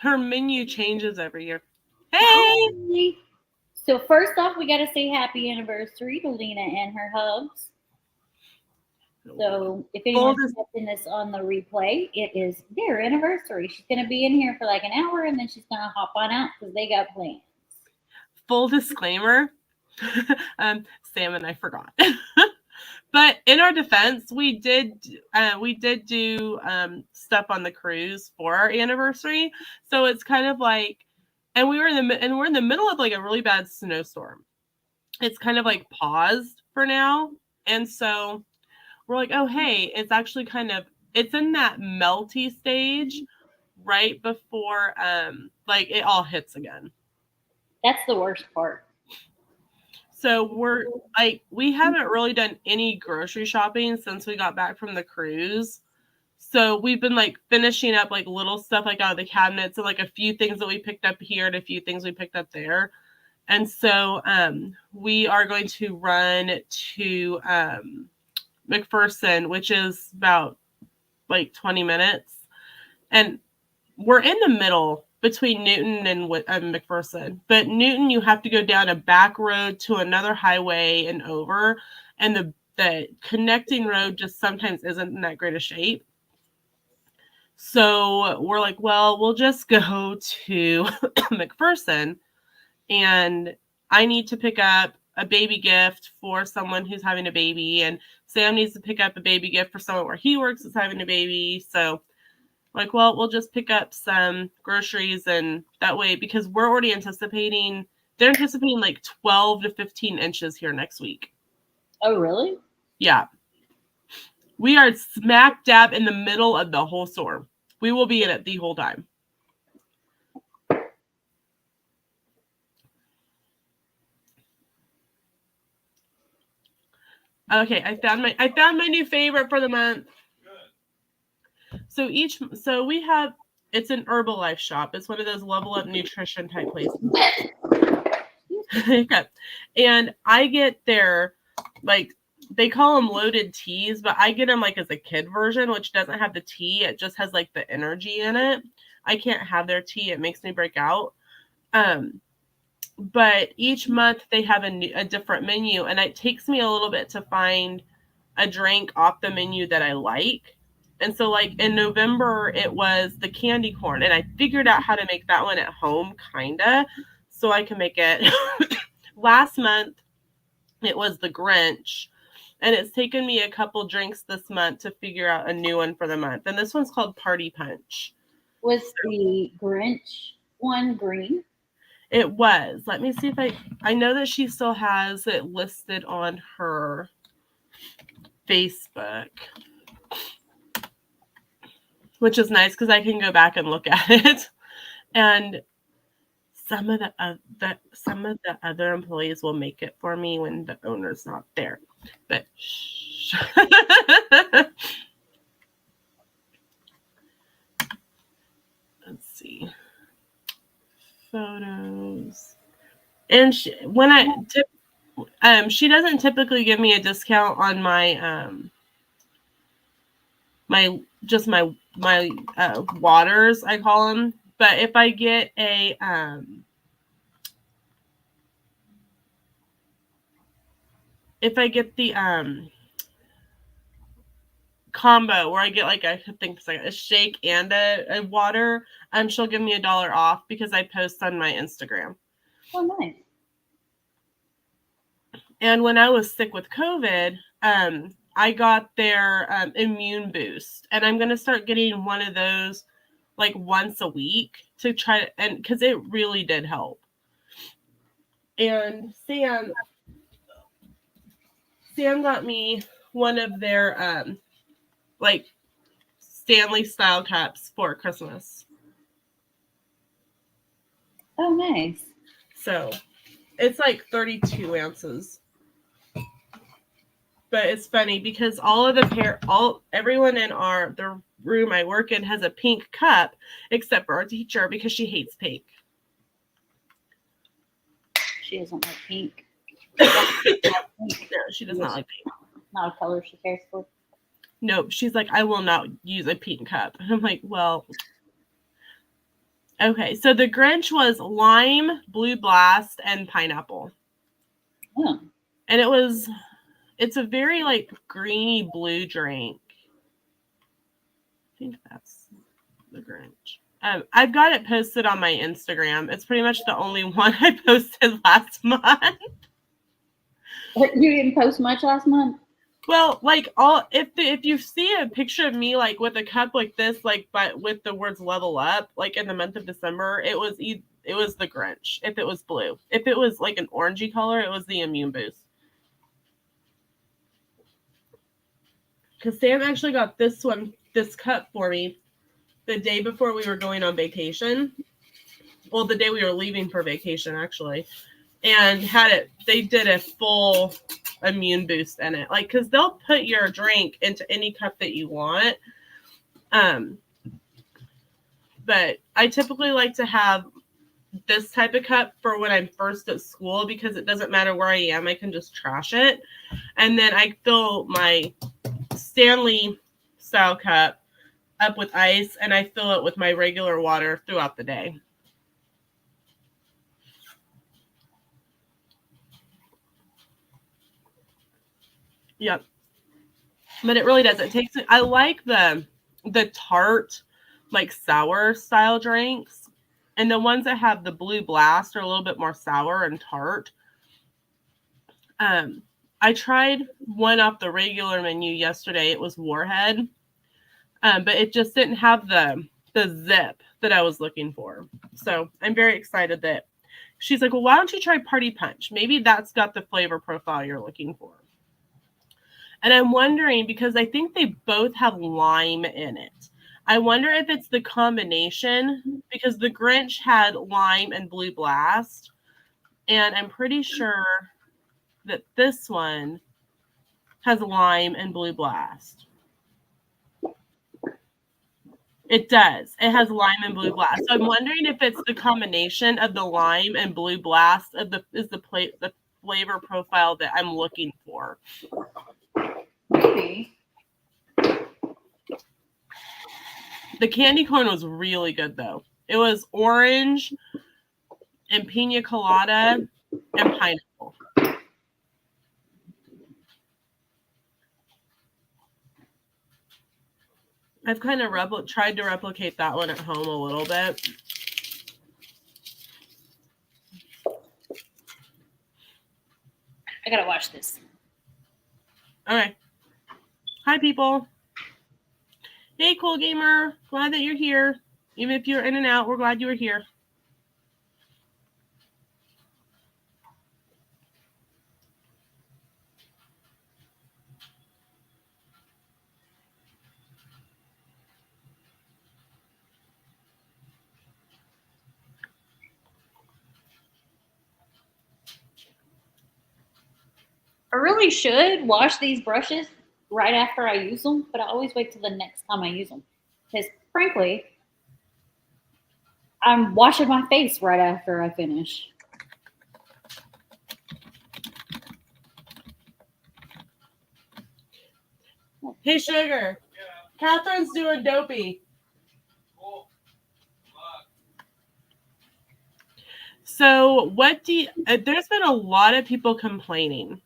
her menu changes every year. Hey! Hi. So first off, we got to say happy anniversary to Lena and her hubs. So if anyone's watching this on the replay, it is their anniversary. She's going to be in here for like an hour, and then she's going to hop on out because they got plans. Full disclaimer, Sam and I forgot. But in our defense, we did do stuff on the cruise for our anniversary. So it's kind of like, and we're in the middle of like a really bad snowstorm. It's kind of like paused for now, and so we're like, oh hey, it's actually it's in that melty stage right before like it all hits again. That's the worst part. So we're like, we haven't really done any grocery shopping since we got back from the cruise. So we've been like finishing up like little stuff like out of the cabinets and like a few things that we picked up here and a few things we picked up there. And so we are going to run to McPherson, which is about like 20 minutes. And we're in the middle between Newton and McPherson. But Newton, you have to go down a back road to another highway and over. And the connecting road just sometimes isn't in that great a shape. So we're like, well, we'll just go to McPherson. And I need to pick up a baby gift for someone who's having a baby. And Sam needs to pick up a baby gift for someone where he works is having a baby. So like, well, we'll just pick up some groceries and that way, because they're anticipating like 12 to 15 inches here next week. Oh, really? Yeah. We are smack dab in the middle of the whole storm. We will be in it the whole time. Okay, I found my new favorite for the month. So we have, it's an Herbalife shop. It's one of those level up nutrition type places. Okay. And I get their, like, they call them loaded teas, but I get them like as a kid version, which doesn't have the tea. It just has like the energy in it. I can't have their tea. It makes me break out. But each month they have a different menu, and it takes me a little bit to find a drink off the menu that I like. And so like in November, it was the candy corn, and I figured out how to make that one at home, kinda, so I can make it. Last month, it was the Grinch, and it's taken me a couple drinks this month to figure out a new one for the month. And this one's called Party Punch. Was the Grinch one green? It was. Let me see if I know that she still has it listed on her Facebook, which is nice because I can go back and look at it. And some of the other employees will make it for me when the owner's not there. But shh. Let's see. Photos. And she doesn't typically give me a discount on my my waters, I call them. But if I get a the combo where I get like I think it's like a shake and a water, she'll give me $1 off because I post on my Instagram. Oh, nice. And when I was sick with COVID, I got their immune boost, and I'm gonna start getting one of those like once a week to try to, and because it really did help. And Sam got me one of their like Stanley style cups for Christmas. Oh, nice. So it's like 32 ounces. But it's funny because everyone in the room I work in has a pink cup, except for our teacher because she hates pink. She doesn't like pink. No, she does not like pink. Not a color she cares for. No, she's like, I will not use a pink cup. And I'm like, well, Okay, so the Grinch was lime, blue blast, and pineapple. Oh. And it's a very like greeny blue drink. I think that's the Grinch. I've got it posted on my Instagram. It's pretty much the only one I posted last month. You didn't post much last month? Well, like if you see a picture of me like with a cup like this, like but with the words "level up," like in the month of December, it was the Grinch. If it was blue, if it was like an orangey color, it was the Immune Boost. Because Sam actually got this cup for me the day before we were going on vacation. Well, the day we were leaving for vacation, actually. And they did a full Immune Boost in it. Like, because they'll put your drink into any cup that you want. But I typically like to have this type of cup for when I'm first at school because it doesn't matter where I am. I can just trash it. And then I fill my Stanley style cup up with ice and I fill it with my regular water throughout the day. Yep. But it really does. It takes it. I like the tart, like sour style drinks. And the ones that have the blue blast are a little bit more sour and tart. I tried one off the regular menu yesterday. It was Warhead. But it just didn't have the zip that I was looking for. So I'm very excited that she's like, well, why don't you try Party Punch? Maybe that's got the flavor profile you're looking for. And I'm wondering, because I think they both have lime in it. I wonder if it's the combination, because the Grinch had lime and blue blast. And I'm pretty sure that this one has lime and blue blast. It does. It has lime and blue blast. So I'm wondering if it's the combination of the lime and blue blast the flavor profile that I'm looking for. Maybe. The candy corn was really good though. It was orange and pina colada and pineapple. I've kind of tried to replicate that one at home a little bit. I gotta watch this. Okay. Hi, people. Hey, Cool Gamer. Glad that you're here. Even if you're in and out, we're glad you were here. I really should wash these brushes right after I use them, but I always wait till the next time I use them. Because frankly, I'm washing my face right after I finish. Hey, Sugar. Yeah. Catherine's doing dopey. Cool. So there's been a lot of people complaining.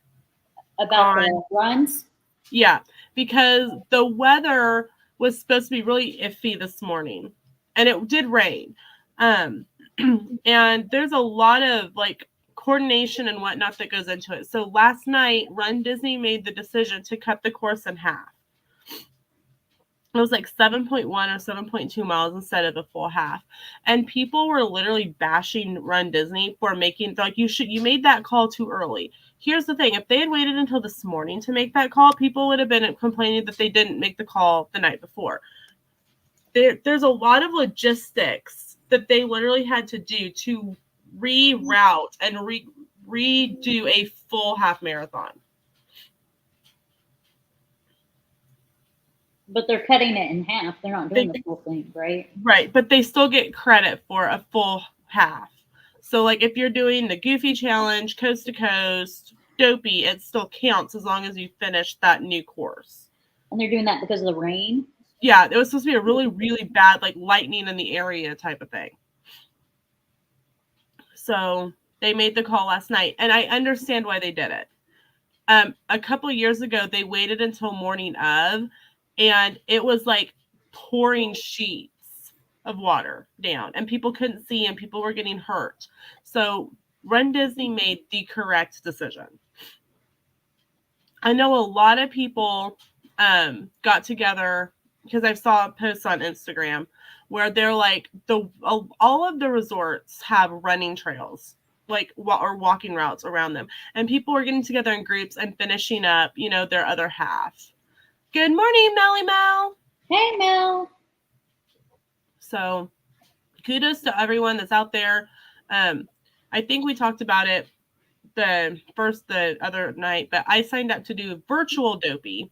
About the runs? Yeah, because the weather was supposed to be really iffy this morning. And it did rain. And there's a lot of like coordination and whatnot that goes into it. So last night, Run Disney made the decision to cut the course in half. It was like 7.1 or 7.2 miles instead of the full half. And people were literally bashing Run Disney for making, like, you made that call too early. Here's the thing. If they had waited until this morning to make that call, people would have been complaining that they didn't make the call the night before. There's a lot of logistics that they literally had to do to reroute and redo a full half marathon. But they're cutting it in half. They're not doing the full thing, right? Right, but they still get credit for a full half. So, like, if you're doing the Goofy Challenge, Coast to Coast, Dopey, it still counts as long as you finish that new course. And they're doing that because of the rain? Yeah, it was supposed to be a really, really bad, like, lightning in the area type of thing. So they made the call last night, and I understand why they did it. A couple years ago, they waited until morning of, and it was like pouring sheets of water down, and people couldn't see, and people were getting hurt. So Run Disney made the correct decision. I know a lot of people got together, because I saw posts on Instagram where they're like, all of the resorts have running trails, like or walking routes around them, and people were getting together in groups and finishing up, their other half. Good morning, Melly Mel. Hey, Mel. So kudos to everyone that's out there. I think we talked about it the other night, but I signed up to do virtual dopey.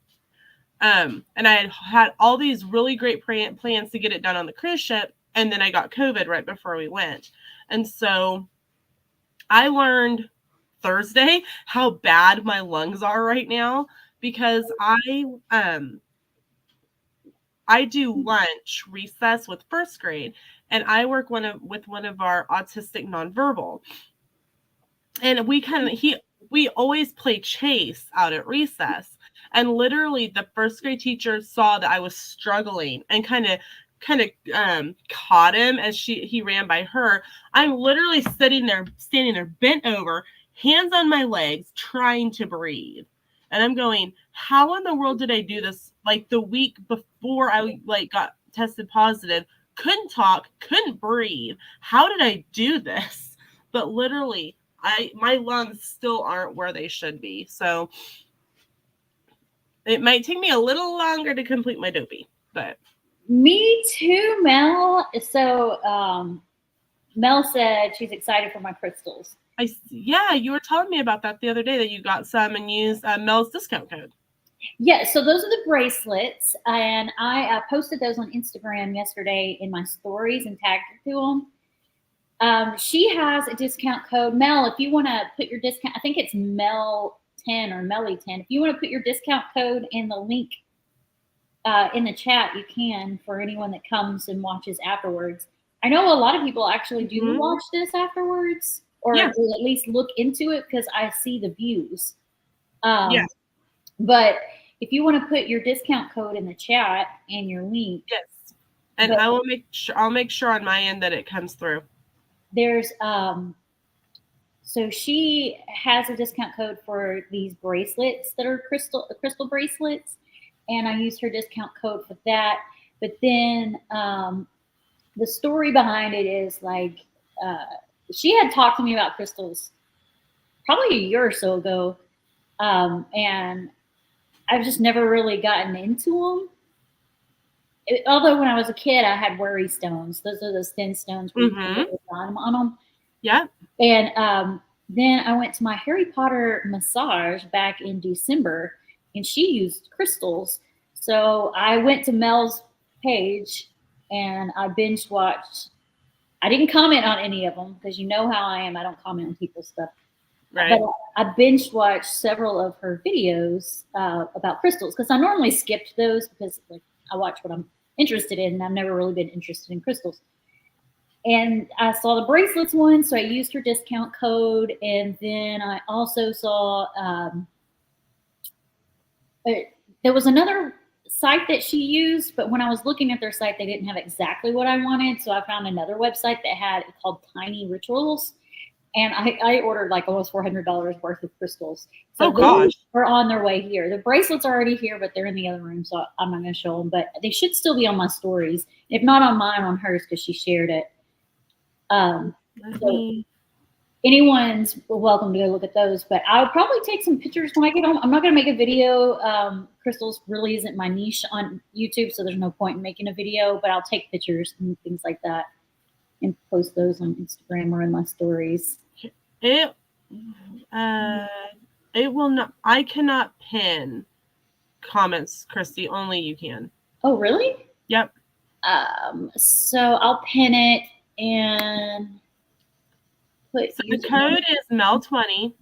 And I had all these really great plans to get it done on the cruise ship, and then I got COVID right before we went. And so I learned Thursday how bad my lungs are right now, because I do lunch recess with first grade, and I work with one of our autistic nonverbal. And we always play chase out at recess. And literally the first grade teacher saw that I was struggling and kind of caught him as he ran by her. I'm literally standing there bent over, hands on my legs, trying to breathe. And I'm going, how in the world did I do this? Like the week before I got tested positive, couldn't talk, couldn't breathe. How did I do this? But literally, my lungs still aren't where they should be. So it might take me a little longer to complete my dopey, but. Me too, Mel. So Mel said she's excited for my crystals. Yeah, you were telling me about that the other day, that you got some and used Mel's discount code. Yeah, so those are the bracelets, and I posted those on Instagram yesterday in my stories and tagged her to them. She has a discount code. Mel, if you want to put your discount, I think it's Mel 10 or Melly 10. If you want to put your discount code in the link in the chat, you can, for anyone that comes and watches afterwards. I know a lot of people actually do watch this afterwards, or at least look into it, because I see the views. But if you want to put your discount code in the chat and your link. Yes. And I'll make sure on my end that it comes through. There's so she has a discount code for these bracelets that are crystal bracelets, and I used her discount code for that. But then the story behind it is like she had talked to me about crystals probably a year or so ago, and I've just never really gotten into them. Although when I was a kid, I had worry stones. Those are those thin stones where you can put on them. Yeah. And then I went to my Harry Potter massage back in December, and she used crystals. So I went to Mel's page and I binge watched. I didn't comment on any of them, because you know how I am. I don't comment on people's stuff. Right. But I binge watched several of her videos about crystals, because I normally skipped those because I watch what I'm interested in, and I've never really been interested in crystals. And I saw the bracelets one, so I used her discount code. And then I also saw there was another site that she used, but when I was looking at their site, they didn't have exactly what I wanted. So I found another website that had it called Tiny Rituals. And I ordered like almost $400 worth of crystals. So gosh, they're on their way here. The bracelets are already here, but they're in the other room, so I'm not going to show them. But they should still be on my stories. If not on mine, on hers, because she shared it. So anyone's welcome to go look at those. But I'll probably take some pictures when I get home. I'm not going to make a video. Crystals really isn't my niche on YouTube, so there's no point in making a video. But I'll take pictures and things like that and post those on Instagram or in my stories. It will not. I cannot pin comments, Christy. Only you can. Oh, really? Yep. So I'll pin it and put. So the code is Mel20.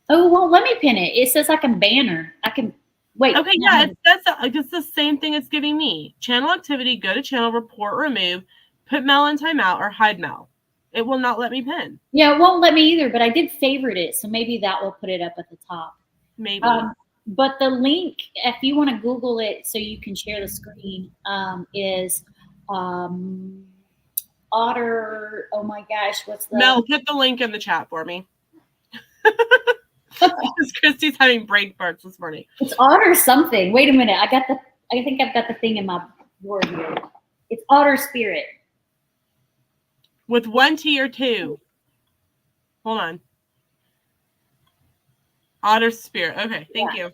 Oh, well, let me pin it. It says I can banner. I can wait. Okay, yeah, it's the same thing it's giving me. Channel activity. Go to channel report, remove, put Mel in timeout, or hide Mel. It will not let me pin. Yeah, it won't let me either, but I did favorite it, so maybe that will put it up at the top. Maybe. But the link, if you want to Google it so you can share the screen, is Otter. Oh my gosh, what's the Mel? Put the link in the chat for me. Because Christy's having brain farts this morning. It's Otter something. Wait a minute, I think I've got the thing in my board here. It's Otter Spirit. With 1 T or 2? Hold on. Otter Spirit. Okay, thank you.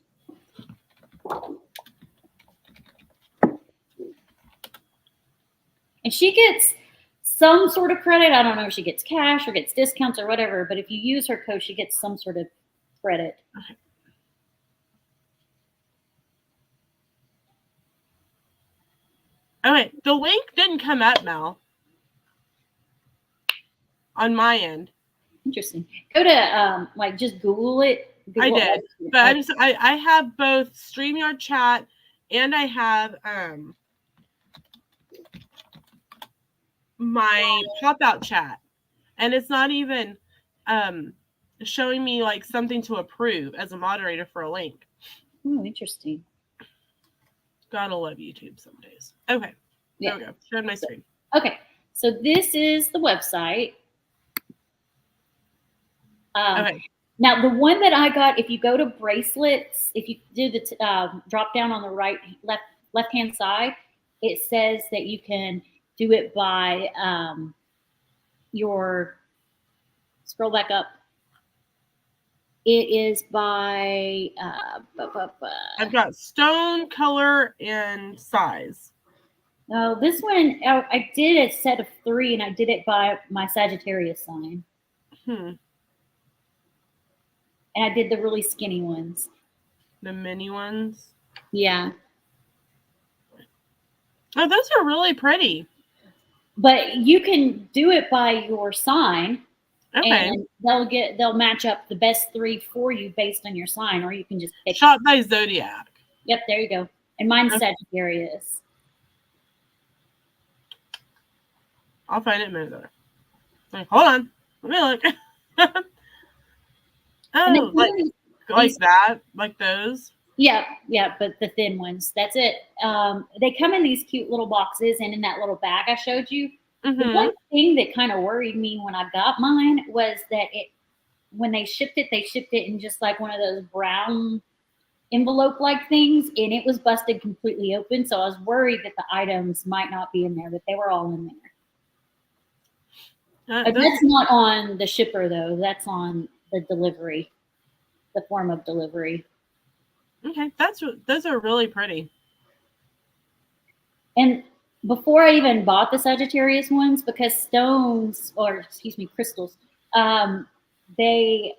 And she gets some sort of credit. I don't know if she gets cash or gets discounts or whatever, but if you use her code, she gets some sort of credit. Okay. Okay, the link didn't come up, Mel. On my end. Interesting. Go to like just Google it. Google I did, but I have both StreamYard chat and I have my pop-out chat, and it's not even showing me like something to approve as a moderator for a link. Oh, interesting. Gotta love YouTube some days. Okay, there we go. Sharing my screen. Okay, so this is the website. Okay. Now, the one that I got, if you go to bracelets, if you do the drop down on the left-hand side, it says that you can do it by scroll back up. It is by I've got stone, color, and size. No, this one I did a set of 3, and I did it by my Sagittarius sign. And I did the really skinny ones. The mini ones? Yeah. Oh, those are really pretty. But you can do it by your sign. Okay. And they'll match up the best 3 for you based on your sign, or you can just pick. Shot by Zodiac. Yep, there you go. And mine's Sagittarius. I'll find it in a minute. Like, hold on. Let me look. Oh, like that? Like those? Yeah, but the thin ones. That's it. They come in these cute little boxes, and in that little bag I showed you. Mm-hmm. The one thing that kind of worried me when I got mine was that when they shipped it in just like one of those brown envelope-like things, and it was busted completely open. So I was worried that the items might not be in there, but they were all in there. That's not on the shipper, though. That's on the delivery, the form of delivery. Okay, those are really pretty. And before I even bought the Sagittarius ones, because crystals, they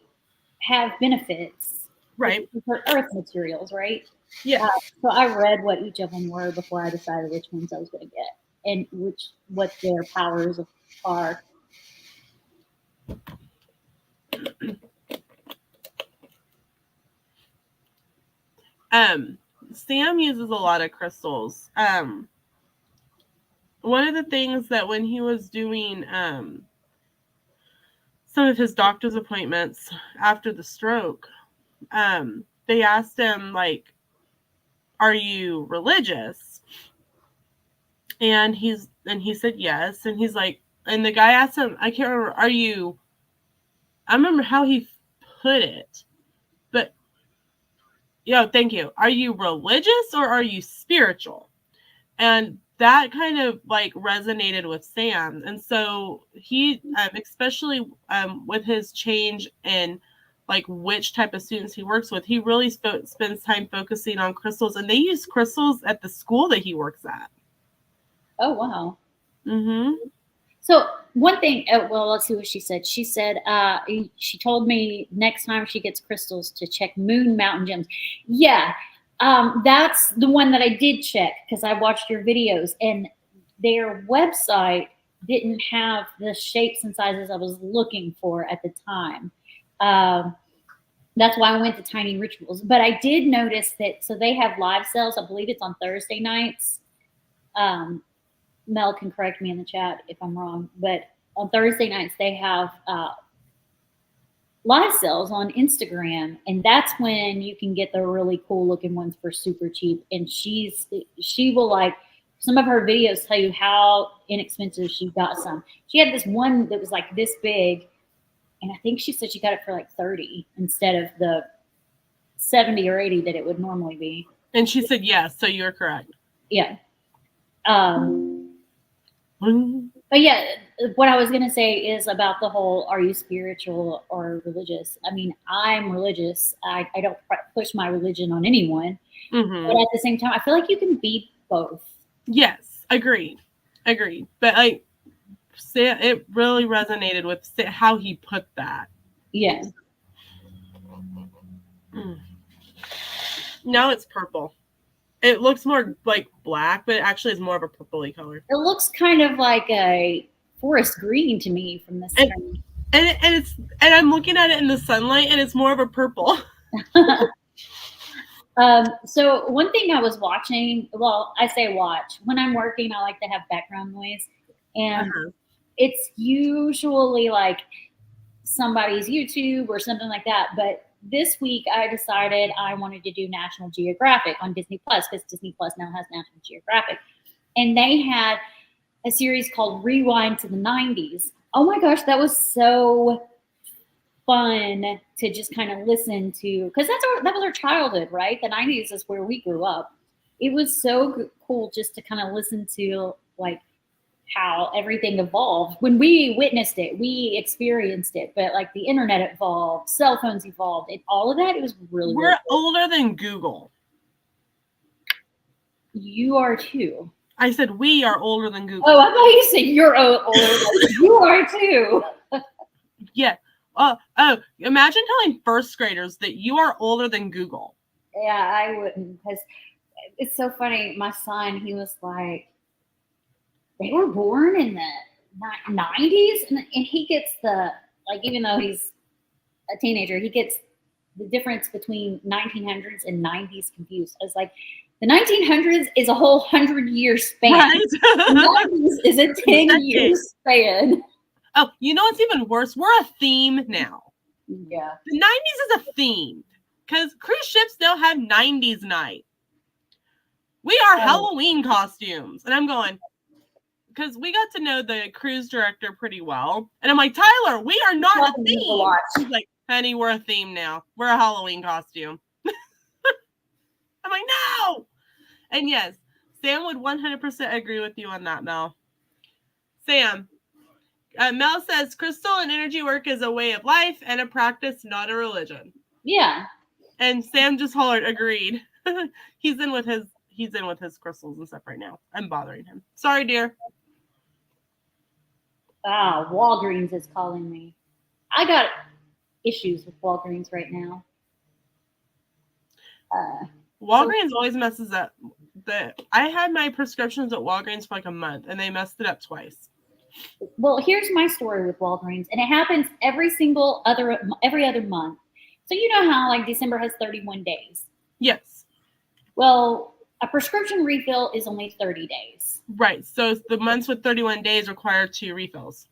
have benefits. Right. For earth materials, right? Yeah. So I read what each of them were before I decided which ones I was going to get and what their powers are. Sam uses a lot of crystals. One of the things that when he was doing some of his doctor's appointments after the stroke, they asked him, like, are you religious? And he said yes. And he's like, and the guy asked him, I can't remember, I remember how he put it, but thank you. Are you religious or are you spiritual? And that kind of like resonated with Sam. And so he, especially with his change in like which type of students he works with, he really spends time focusing on crystals. And they use crystals at the school that he works at. Oh, wow. Mm-hmm. So one thing, well, let's see what she said. She said she told me next time she gets crystals to check Moon Mountain Gems. Yeah, that's the one that I did check because I watched your videos, and their website didn't have the shapes and sizes I was looking for at the time. That's why I went to Tiny Rituals. But I did notice that, so they have live sales. I believe it's on Thursday nights. Mel can correct me in the chat if I'm wrong, but on Thursday nights they have live sales on Instagram, and that's when you can get the really cool looking ones for super cheap. And she will like some of her videos tell you how inexpensive she got some. She had this one that was like this big, and I think she said she got it for like 30 instead of the 70 or 80 that it would normally be. And she said yes, so you're correct. Yeah. But yeah, what I was going to say is about the whole, are you spiritual or religious? I mean, I'm religious. I don't push my religion on anyone. Mm-hmm. But at the same time, I feel like you can be both. Yes, agreed. But it really resonated with how he put that. Yeah. Now it's purple. It looks more like black, but it actually is more of a purpley color. It looks kind of like a forest green to me from this screen. And I'm looking at it in the sunlight, and it's more of a purple. So one thing I was watching, well, I say watch. When I'm working, I like to have background noise. And it's usually like somebody's YouTube or something like that. But this week I decided I wanted to do National Geographic on Disney Plus, because Disney Plus now has National Geographic. And they had a series called Rewind to the 90s. Oh my gosh, that was so fun to just kind of listen to, because that was our childhood, right? The 90s is where we grew up. It was so cool just to kind of listen to like how everything evolved. When we witnessed it, we experienced it, but like the internet evolved, cell phones evolved, and all of that, it was really We're cool. older than Google. You are too. I said we are older than Google. Oh, I thought you said you're older. You are too. Yeah. Imagine telling first graders that you are older than Google. Yeah, I wouldn't, because it's so funny. My son, he was like, they were born in the 90s, and he gets the, like, even though he's a teenager, he gets the difference between 1900s and 90s confused. I was like, the 1900s is a whole 100-year span. Right? The 90s is a 10-year span. Oh, you know what's even worse? We're a theme now. Yeah. The 90s is a theme, because cruise ships now have 90s night. We are Halloween costumes. And I'm going, because we got to know the cruise director pretty well. And I'm like, Tyler, we are not a theme. He's like, honey, we're a theme now. We're a Halloween costume. I'm like, no. And yes, Sam would 100% agree with you on that, Mel. Sam, Mel says, crystal and energy work is a way of life and a practice, not a religion. Yeah. And Sam just hollered, agreed. He's in with his crystals and stuff right now. I'm bothering him. Sorry, dear. Walgreens is calling me. I got issues with Walgreens right now. Walgreens always messes up. I had my prescriptions at Walgreens for like a month, and they messed it up twice. Well, here's my story with Walgreens, and it happens every other month. So you know how like December has 31 days. Yes. Well, a prescription refill is only 30 days. Right. So the months with 31 days require 2 refills.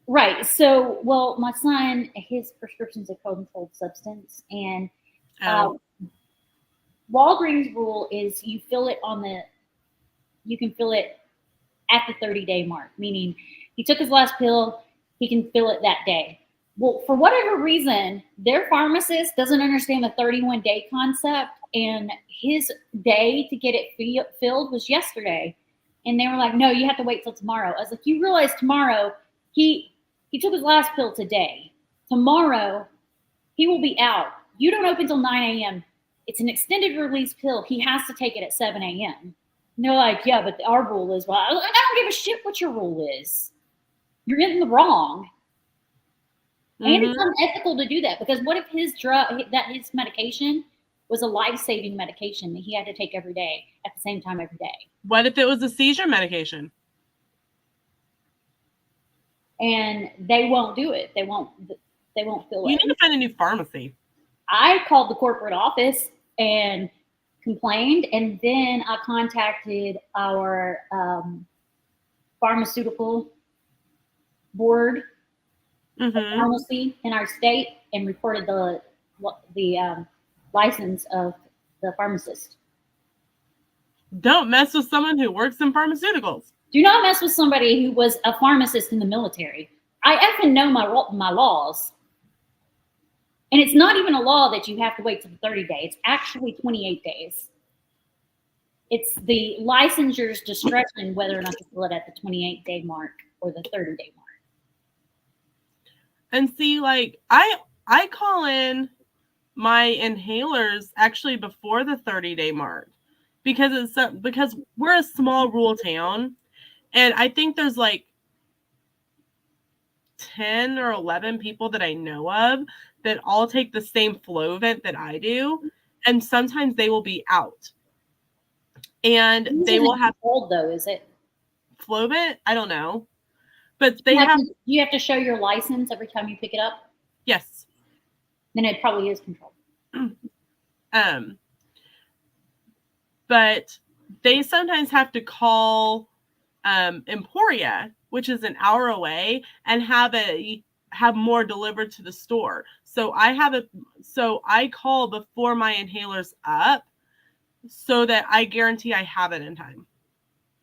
Right. So, well, my son, his prescription's a controlled substance, and Walgreens rule is you can fill it at the 30-day mark, meaning he took his last pill, he can fill it that day. Well, for whatever reason, their pharmacist doesn't understand the 31-day concept, and his day to get it filled was yesterday. And they were like, no, you have to wait till tomorrow. I was like, you realize tomorrow, he took his last pill today. Tomorrow, he will be out. You don't open till 9 a.m. It's an extended release pill. He has to take it at 7 a.m. And they're like, yeah, but our rule is, well, I don't give a shit what your rule is. You're getting the wrong. Mm-hmm. And it's unethical to do that, because what if his medication was a life-saving medication that he had to take every day at the same time every day? What if it was a seizure medication? And they won't do it. They won't fill it. You need to find a new pharmacy. I called the corporate office and complained, and then I contacted our pharmaceutical board Mm-hmm. pharmacy in our state and reported the license of the pharmacist. Don't mess with someone who works in pharmaceuticals. Do not mess with somebody who was a pharmacist in the military. I effing know my laws. And it's not even a law that you have to wait till 30 days. It's actually 28 days. It's the licensor's discretion whether or not to fill it at the 28-day mark or the 30-day mark. And see, like, I call in my inhalers actually before the 30-day mark because because we're a small rural town, and I think there's like 10 or 11 people that I know of that all take the same Flovent that I do, and sometimes they will be out. And they will have cold though, is it? Flovent? I don't know. But they you have to show your license every time you pick it up? Yes. Then it probably is controlled. But they sometimes have to call Emporia, which is an hour away, and have more delivered to the store. So I call before my inhaler's up so that I guarantee I have it in time.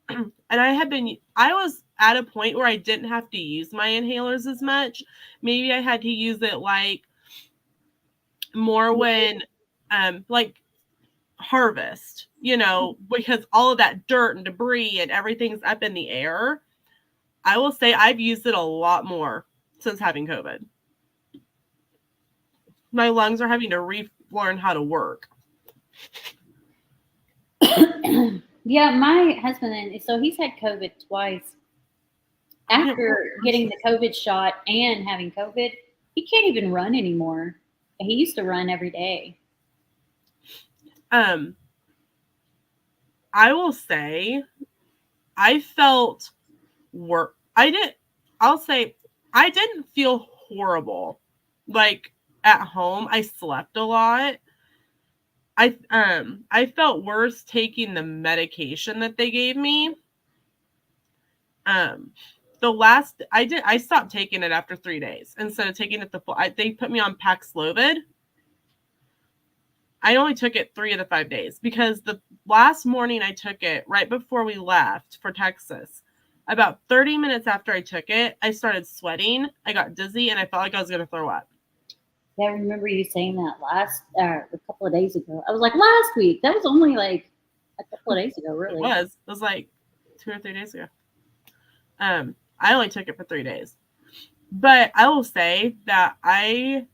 And I was at a point where I didn't have to use my inhalers as much. Maybe I had to use it like more when like harvest, because all of that dirt and debris and everything's up in the air. I will say I've used it a lot more since having COVID. My lungs are having to relearn how to work. Yeah, my husband, so he's had COVID twice. After getting the COVID shot and having COVID, he can't even run anymore. He used to run every day. I will say I felt I'll say I didn't feel horrible. Like at home, I slept a lot. I felt worse taking the medication that they gave me. I stopped taking it after 3 days instead of taking it they put me on Paxlovid. I only took it 3 of the 5 days because the last morning I took it right before we left for Texas. About 30 minutes after I took it, I started sweating. I got dizzy and I felt like I was going to throw up. Yeah, I remember you saying that a couple of days ago. I was like, last week. That was only like a couple of days ago, really. It was like 2 or 3 days ago. I only took it for 3 days. But I will say that I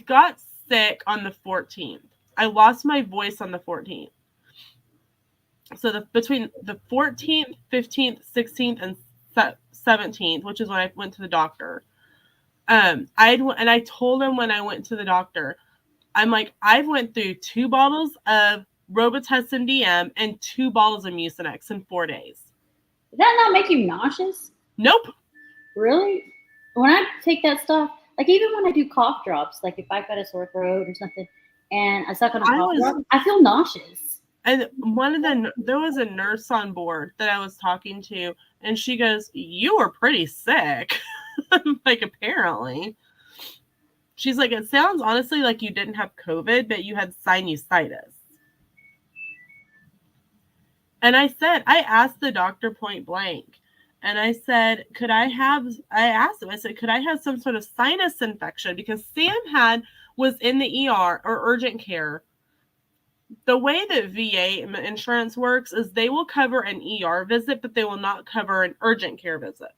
got sick on the 14th. I lost my voice on the 14th. So between the 14th, 15th, 16th, and 17th, which is when I went to the doctor. I told him when I went to the doctor, I'm like, I've went through 2 bottles of Robitussin DM and 2 bottles of Mucinex in 4 days. Does that not make you nauseous? Nope. Really? When I take that stuff, like even when I do cough drops, like if I've got a sore throat or something, and I suck on a cough drop, I feel nauseous. And there was a nurse on board that I was talking to, and she goes, "You were pretty sick." I'm like, apparently. She's like, it sounds honestly like you didn't have COVID, but you had sinusitis. And I asked the doctor point blank, and I said, could I have some sort of sinus infection? Because Sam was in the ER or urgent care. The way that VA insurance works is they will cover an ER visit, but they will not cover an urgent care visit.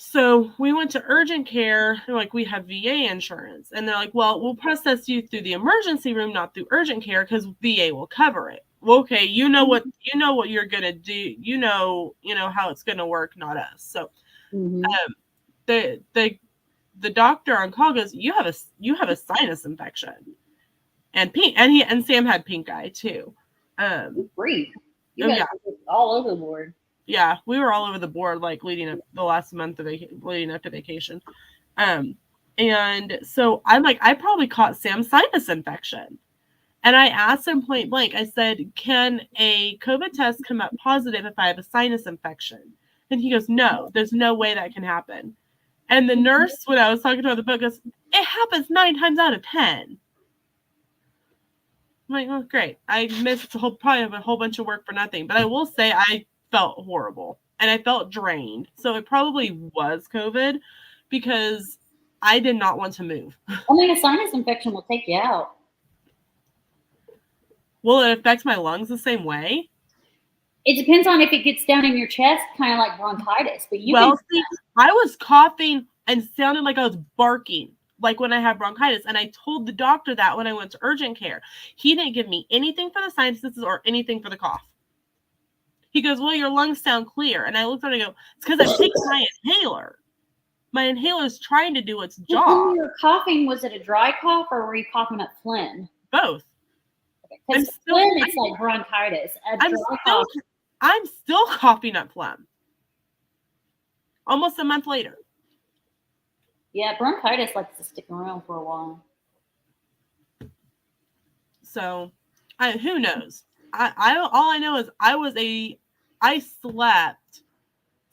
So we went to urgent care, and like, we have VA insurance. And they're like, well, we'll process you through the emergency room, not through urgent care, because VA will cover it. Well, okay, you know what you're gonna do. You know how it's gonna work, not us. So the doctor on call goes, you have a sinus infection. And Sam had pink eye too. Great. You guys were all over the board. Yeah, we were all over the board, like leading up the last month leading up to vacation. And so I'm like, I probably caught Sam's sinus infection. And I asked him point blank, I said, can a COVID test come up positive if I have a sinus infection? And he goes, no, there's no way that can happen. And the nurse, when I was talking to her on the book, goes, it happens 9 times out of 10. I'm like, oh, great. I missed probably a whole bunch of work for nothing. But I will say I felt horrible and I felt drained. So it probably was COVID because I did not want to move. I mean, a sinus infection will take you out. Will it affect my lungs the same way? It depends on if it gets down in your chest, kind of like bronchitis. But see, I was coughing and sounded like I was barking, like when I have bronchitis. And I told the doctor that when I went to urgent care. He didn't give me anything for the sinuses or anything for the cough. He goes, well, your lungs sound clear. And I looked at him and I go, it's because I'm taking my inhaler. My inhaler is trying to do its job. When you were coughing, was it a dry cough or were you coughing up phlegm? Both. Because phlegm is like bronchitis. I'm still coughing up phlegm. Almost a month later. Yeah, bronchitis likes to stick around for a while. So, who knows? All I know is I slept.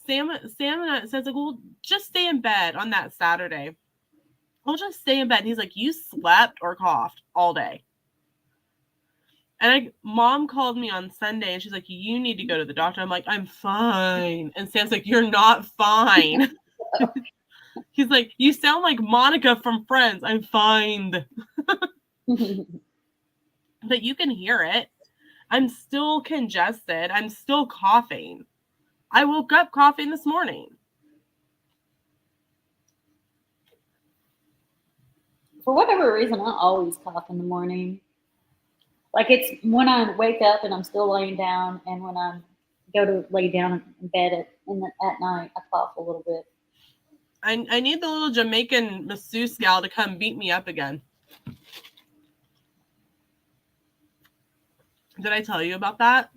Sam and I says like, well, just stay in bed on that Saturday. I'll just stay in bed. And he's like, you slept or coughed all day. And Mom called me on Sunday and she's like, you need to go to the doctor. I'm like, I'm fine. And Sam's like, you're not fine. He's like, you sound like Monica from Friends. I'm fine. But you can hear it. I'm still congested. I'm still coughing. I woke up coughing this morning. For whatever reason, I always cough in the morning. Like it's when I wake up and I'm still laying down, and when I go to lay down in bed at night, I cough a little bit. I need the little Jamaican masseuse gal to come beat me up again. Did I tell you about that?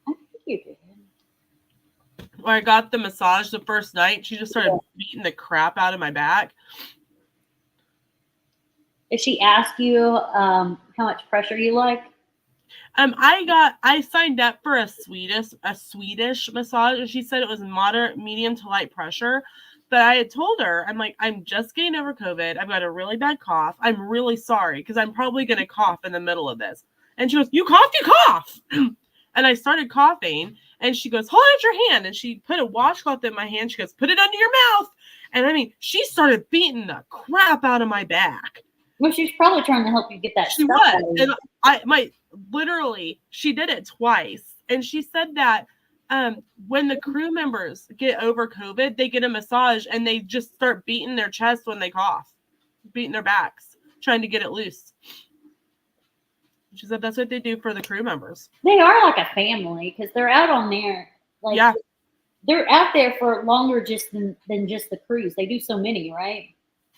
I think you did. Where I got the massage the first night, she just started beating the crap out of my back. Did she ask you how much pressure you like? I signed up for a Swedish massage, and she said it was moderate, medium to light pressure. But I had told her, I'm like, I'm just getting over COVID. I've got a really bad cough. I'm really sorry because I'm probably going to cough in the middle of this. And she goes, you cough. And I started coughing, and she goes, hold out your hand. And she put a washcloth in my hand. She goes, put it under your mouth. And I mean, she started beating the crap out of my back. Well, she's probably trying to help you get that she stuff was. And literally, she did it twice. And she said that when the crew members get over COVID, they get a massage and they just start beating their chest when they cough, beating their backs, trying to get it loose. She said that's what they do for the crew members. They are like a family because they're out on there. Like, yeah. They're out there for longer than just the cruise. They do so many, right?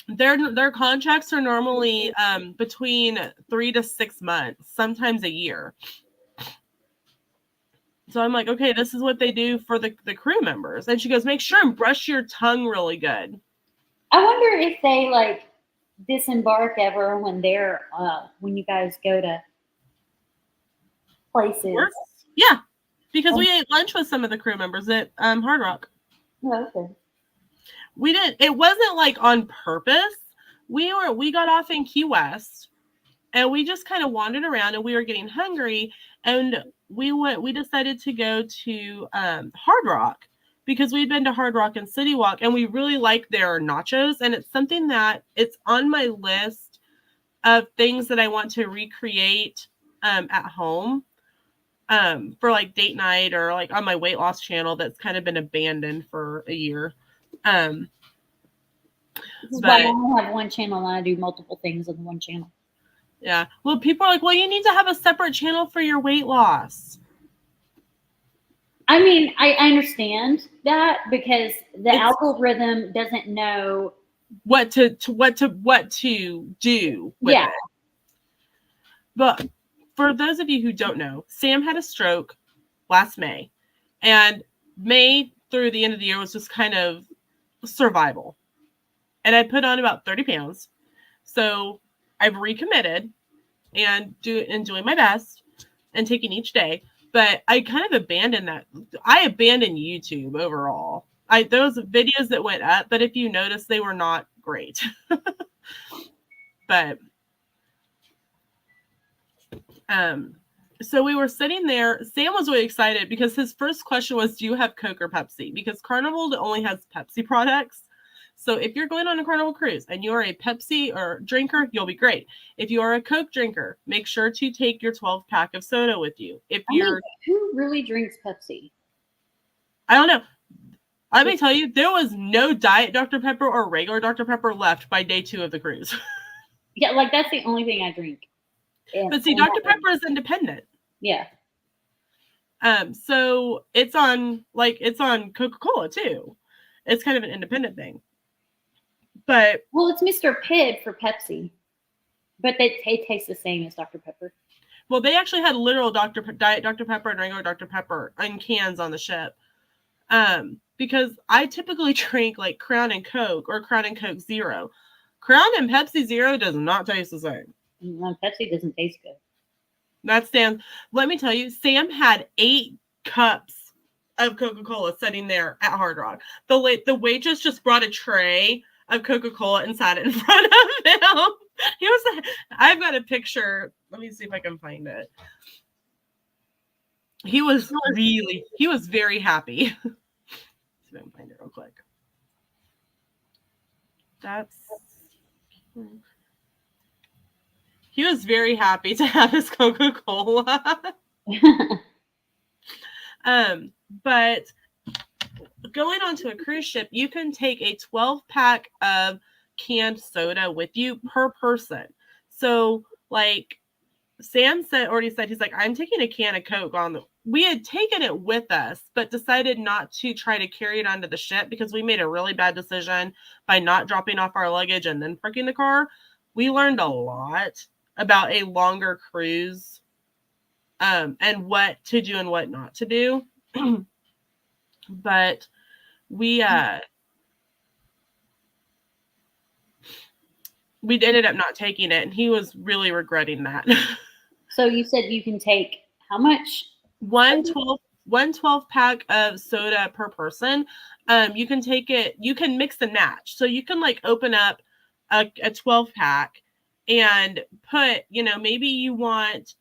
Their contracts are normally between 3 to 6 months, sometimes a year. So I'm like, okay, this is what they do for the crew members. And she goes, make sure and brush your tongue really good. I wonder if they like disembark ever when they're when you guys go to places. Yeah, because we ate lunch with some of the crew members at Hard Rock. Oh, okay. We didn't. It wasn't like on purpose. We got off in Key West, and we just kind of wandered around, and we were getting hungry, and we decided to go to Hard Rock because we'd been to Hard Rock and City Walk, and we really liked their nachos, and it's something that it's on my list of things that I want to recreate at home for like date night or like on my weight loss channel that's kind of been abandoned for a year. This is why I only have one channel and I do multiple things on one channel. Yeah. Well, people are like, well, you need to have a separate channel for your weight loss. I mean, I understand that because the algorithm doesn't know what to do with it. But for those of you who don't know, Sam had a stroke last May, and May through the end of the year was just kind of survival. And I put on about 30 pounds. So I've recommitted. and doing my best and taking each day. But I kind of abandoned that. I abandoned YouTube overall. Those videos that went up, but if you notice, they were not great. But so we were sitting there. Sam was really excited because his first question was, do you have Coke or Pepsi? Because Carnival only has Pepsi products. So if you're going on a Carnival cruise and you're a Pepsi or drinker, you'll be great. If you are a Coke drinker, make sure to take your 12-pack of soda with you. Who really drinks Pepsi? I don't know. Let me tell you, there was no Diet Dr. Pepper or regular Dr. Pepper left by day 2 of the cruise. Yeah, like that's the only thing I drink. But see, Dr. Pepper is independent. Yeah. So it's on Coca-Cola too. It's kind of an independent thing. But it's Mr. Pibb for Pepsi, but they taste the same as Dr. Pepper. Well, they actually had literal Diet Dr. Pepper and regular Dr. Pepper in cans on the ship. Because I typically drink like Crown and Coke or Crown and Coke Zero. Crown and Pepsi Zero does not taste the same. Pepsi doesn't taste good. That stands. Let me tell you, Sam had 8 cups of Coca-Cola sitting there at Hard Rock. The waitress just brought a tray of Coca-Cola and sat it in front of him. He was like, I've got a picture. Let me see if I can find it. He was very happy. See if I can find it real quick. He was very happy to have his Coca-Cola. But going onto a cruise ship, you can take a 12-pack of canned soda with you per person. So, like Sam already said, he's like, I'm taking a can of Coke we had taken it with us, but decided not to try to carry it onto the ship because we made a really bad decision by not dropping off our luggage and then parking the car. We learned a lot about a longer cruise, and what to do and what not to do. But we ended up not taking it, and he was really regretting that. So you said you can take how much? One 12-pack of soda per person. You can take it, you can mix and match. So you can like open up a 12-pack and put, maybe you want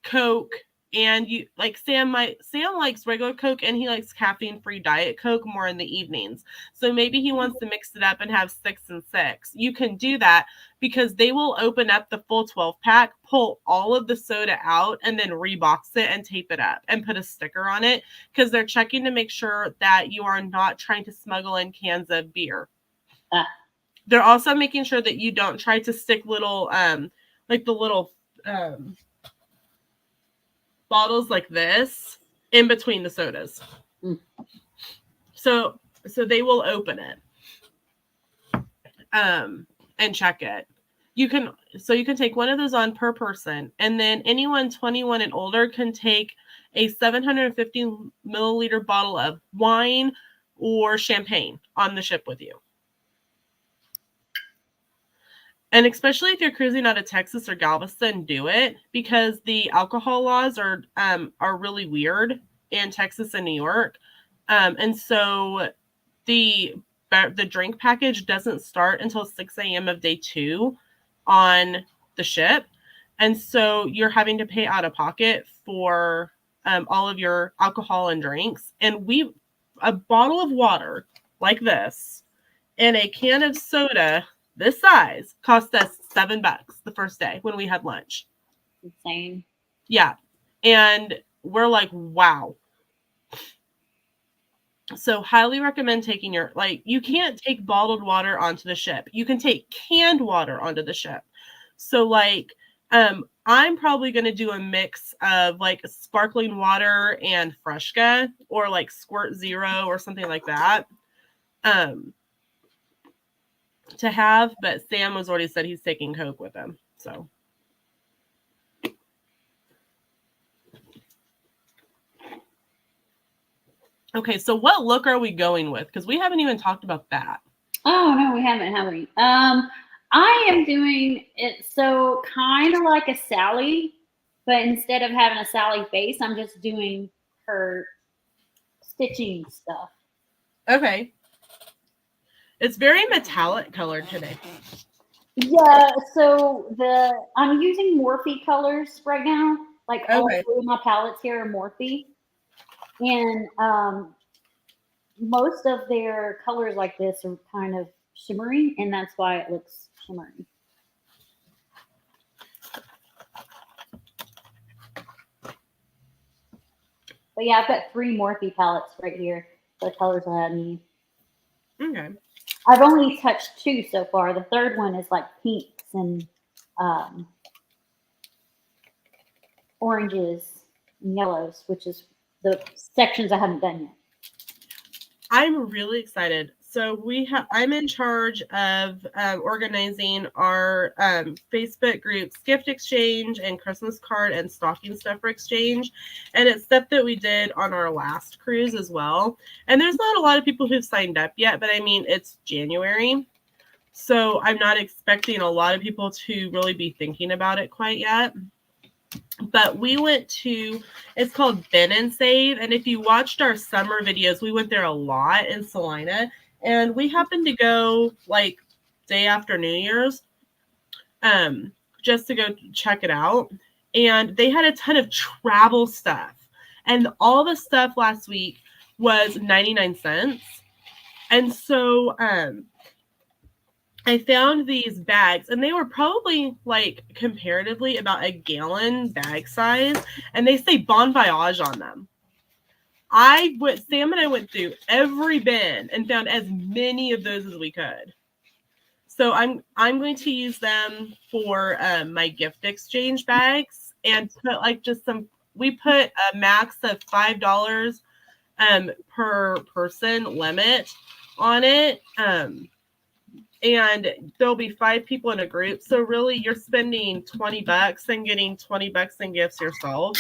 Coke, and you like Sam likes regular Coke and he likes caffeine-free Diet Coke more in the evenings. So maybe he wants to mix it up and have 6 and 6. You can do that because they will open up the full 12-pack, pull all of the soda out, and then rebox it and tape it up and put a sticker on it because they're checking to make sure that you are not trying to smuggle in cans of beer. They're also making sure that you don't try to stick little, bottles like this in between the sodas. So they will open it and check it. You can take one of those on per person, and then anyone 21 and older can take a 750 milliliter bottle of wine or champagne on the ship with you. And especially if you're cruising out of Texas or Galveston, do it because the alcohol laws are really weird in Texas and New York. And so the drink package doesn't start until 6 a.m. of day 2 on the ship. And so you're having to pay out of pocket for all of your alcohol and drinks. And a bottle of water like this and a can of soda this size cost us $7 the first day when we had lunch. Insane. Yeah. And we're like, wow. So highly recommend taking you can't take bottled water onto the ship. You can take canned water onto the ship. So I'm probably going to do a mix of sparkling water and Freshka or Squirt Zero or something like that. To have, but Sam has already said he's taking Coke with him. So okay, so what look are we going with? Because we haven't even talked about that. Oh no, we haven't, have we? I am doing it so kind of like a Sally, but instead of having a Sally face, I'm just doing her stitching stuff. Okay. It's very metallic colored today. Yeah, so I'm using Morphe colors right now. Like all Okay. three of my palettes here are Morphe. And most of their colors like this are kind of shimmery, and that's why it looks shimmery. But yeah, I've got 3 Morphe palettes right here. The colors I need. Okay. I've only touched 2 so far. The third one is like pinks and oranges and yellows, which is the sections I haven't done yet. I'm really excited. So I'm in charge of organizing our Facebook groups, gift exchange and Christmas card and stocking stuffer exchange. And it's stuff that we did on our last cruise as well. And there's not a lot of people who've signed up yet, but I mean, it's January. So I'm not expecting a lot of people to really be thinking about it quite yet. But we went to, it's called Ben and Save. And if you watched our summer videos, we went there a lot in Salina. And we happened to go like day after New Year's just to go check it out. And they had a ton of travel stuff. And all the stuff last week was 99 cents. And so I found these bags, and they were probably like comparatively about a gallon bag size, and they say Bon Voyage on them. Sam and I went through every bin and found as many of those as we could. So I'm going to use them for my gift exchange bags and put like just some. We put a max of $5 per person limit on it. And there'll be 5 people in a group. So really you're spending $20 and getting $20 in gifts yourself.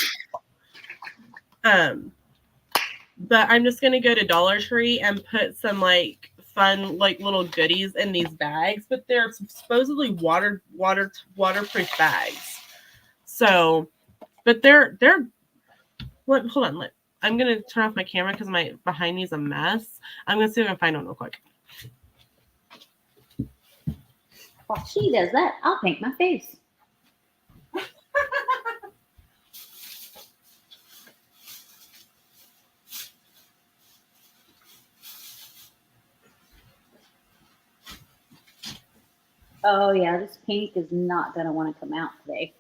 But I'm just going to go to Dollar Tree and put some like fun, like little goodies in these bags, but they're supposedly waterproof bags. So, but they're, hold on. I'm going to turn off my camera because my behind me is a mess. I'm going to see if I can find one real quick. While she does that, I'll paint my face. Oh yeah, this pink is not going to want to come out today.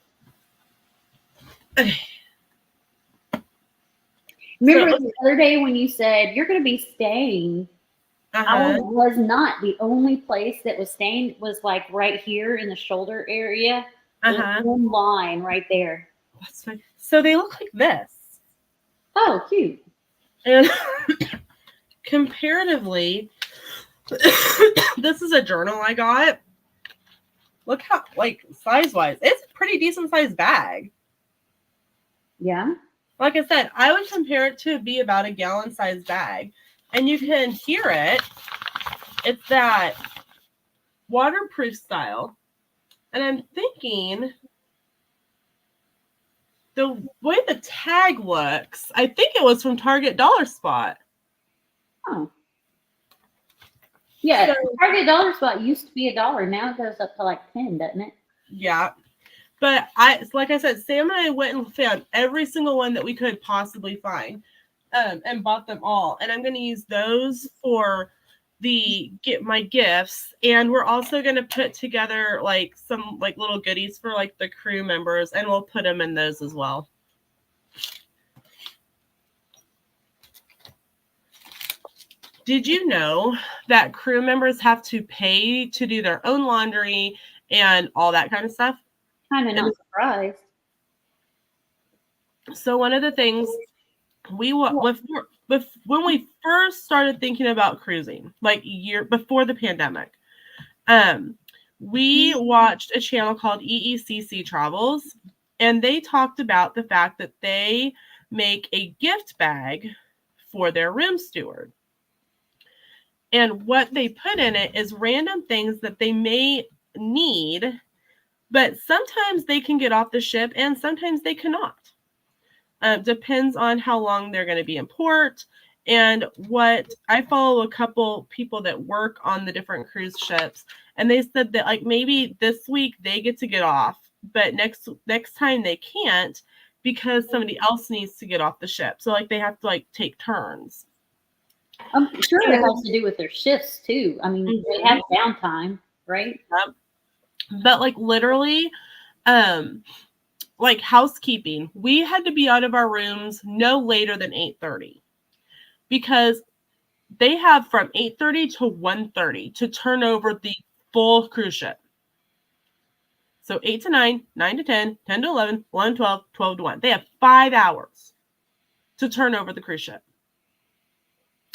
Remember the other day when you said you're going to be staying? I was not. The only place that was stained was like right here in the shoulder area. One line right there. That's fine. So they look like this. Oh, cute. And comparatively, this is a journal I got. Look how, like, size-wise, it's a pretty decent sized bag. Yeah. Like I said, I would compare it to be about a gallon sized bag. And you can hear it. It's that waterproof style. And I'm thinking the way the tag looks, I think it was from Target Dollar Spot. Oh. Yeah, so, Target Dollar Spot used to be $1. Now it goes up to like 10, doesn't it? Yeah. But like I said, Sam and I went and found every single one that we could possibly find. And bought them all. And I'm going to use those for my gifts. And we're also going to put together like some like little goodies for like the crew members, and we'll put them in those as well. Did you know that crew members have to pay to do their own laundry and all that kind of stuff? Kind of not surprised. So one of the things when we first started thinking about cruising, like year before the pandemic, we watched a channel called EECC Travels, and they talked about the fact that they make a gift bag for their room steward. And what they put in it is random things that they may need, but sometimes they can get off the ship and sometimes they cannot. Depends on how long they're going to be in port. And what I follow a couple people that work on the different cruise ships, and they said that like maybe this week they get to get off, but next time they can't because somebody else needs to get off the ship. So like they have to like take turns. I'm sure it has to do with their shifts too. I mean, they have downtime, right? Yep. But like literally, like housekeeping, we had to be out of our rooms no later than 8:30 because they have from 8:30 to 1:30 to turn over the full cruise ship. So 8 to 9, 9 to 10, 10 to 11, 11 to 12, 12 to 1. They have 5 hours to turn over the cruise ship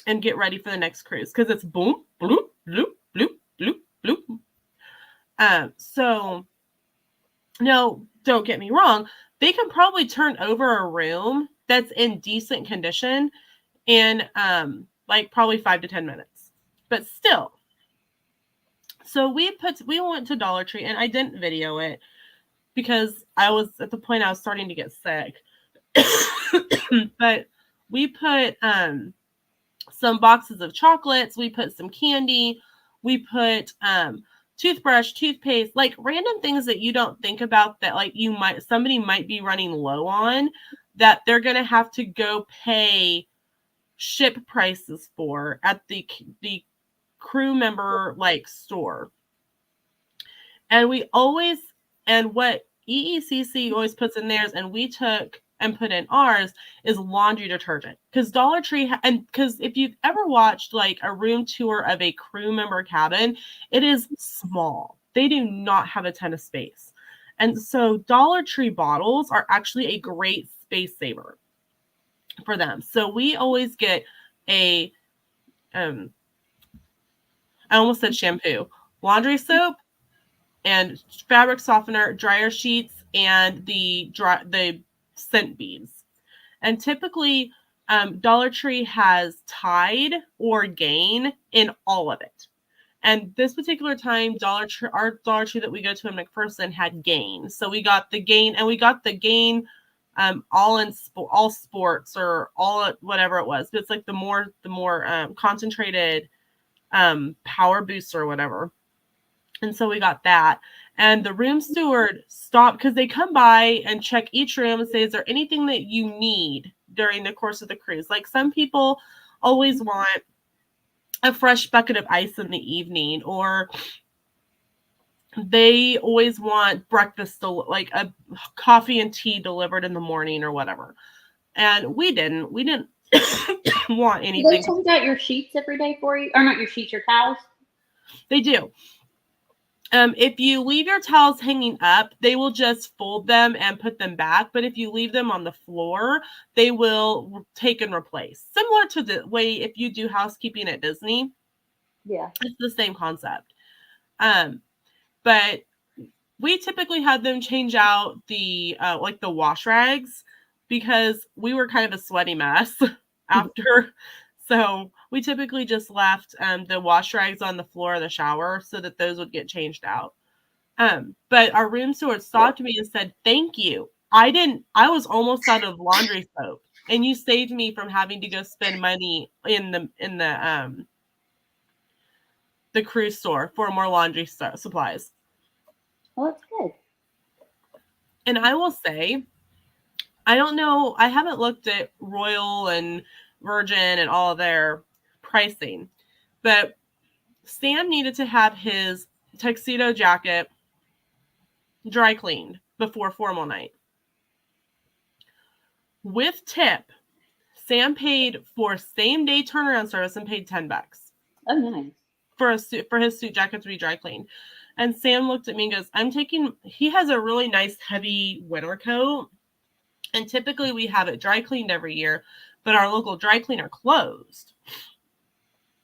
and get ready for the next cruise because it's boom, bloop, bloop, bloop, bloop, bloop. So, no, don't get me wrong. They can probably turn over a room that's in decent condition in like probably 5 to 10 minutes. But still. So we went to Dollar Tree and I didn't video it because I was at the point I was starting to get sick. But we put some boxes of chocolates, we put some candy, we put toothbrush, toothpaste, like random things that you don't think about that like somebody might be running low on that they're going to have to go pay ship prices for at the crew member like store. And what EECC always puts in theirs and we took and put in ours is laundry detergent. Because Dollar Tree, because if you've ever watched like a room tour of a crew member cabin, it is small. They do not have a ton of space. And so Dollar Tree bottles are actually a great space saver for them. So we always get I almost said shampoo, laundry soap, and fabric softener, dryer sheets, and the scent beads. And typically, Dollar Tree has Tide or Gain in all of it. And this particular time, our Dollar Tree that we go to in McPherson had Gain. So we got the Gain, and we got the Gain all sports or all whatever it was. But it's like the more concentrated power booster or whatever. And so we got that. And the room steward stopped because they come by and check each room and say, is there anything that you need during the course of the cruise? Like some people always want a fresh bucket of ice in the evening, or they always want breakfast, like a coffee and tea delivered in the morning or whatever. And we didn't want anything. Do they change out your sheets every day for you? Or not your sheets, your towels? They do. If you leave your towels hanging up, they will just fold them and put them back. But if you leave them on the floor, they will take and replace. Similar to the way if you do housekeeping at Disney. Yeah. It's the same concept. But we typically had them change out the like the wash rags because we were kind of a sweaty mess after. So we typically just left the wash rags on the floor of the shower so that those would get changed out. But our room steward stopped me and said, thank you. I was almost out of laundry soap and you saved me from having to go spend money in the cruise store for more laundry supplies. Well, that's good. And I will say, I don't know, I haven't looked at Royal and Virgin and all of their pricing, but Sam needed to have his tuxedo jacket dry cleaned before formal night. With tip, Sam paid for same day turnaround service and paid $10. Oh, nice. For his suit jacket to be dry cleaned. And Sam looked at me and goes, he has a really nice heavy winter coat. And typically we have it dry cleaned every year, but our local dry cleaner closed.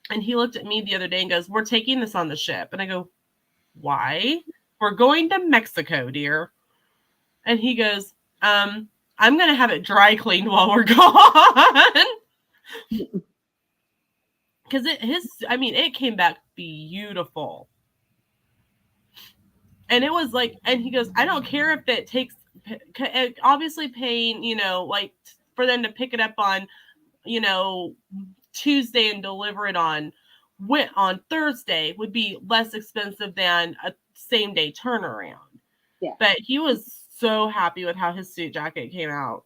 And he looked at me the other day and goes, we're taking this on the ship. And I go, why? We're going to Mexico, dear. And he goes, I'm going to have it dry cleaned while we're gone. Because it came back beautiful. And it was like, and he goes, I don't care if it takes, obviously paying, like for them to pick it up on, Tuesday and deliver it on Thursday would be less expensive than a same day turnaround. Yeah. But he was so happy with how his suit jacket came out.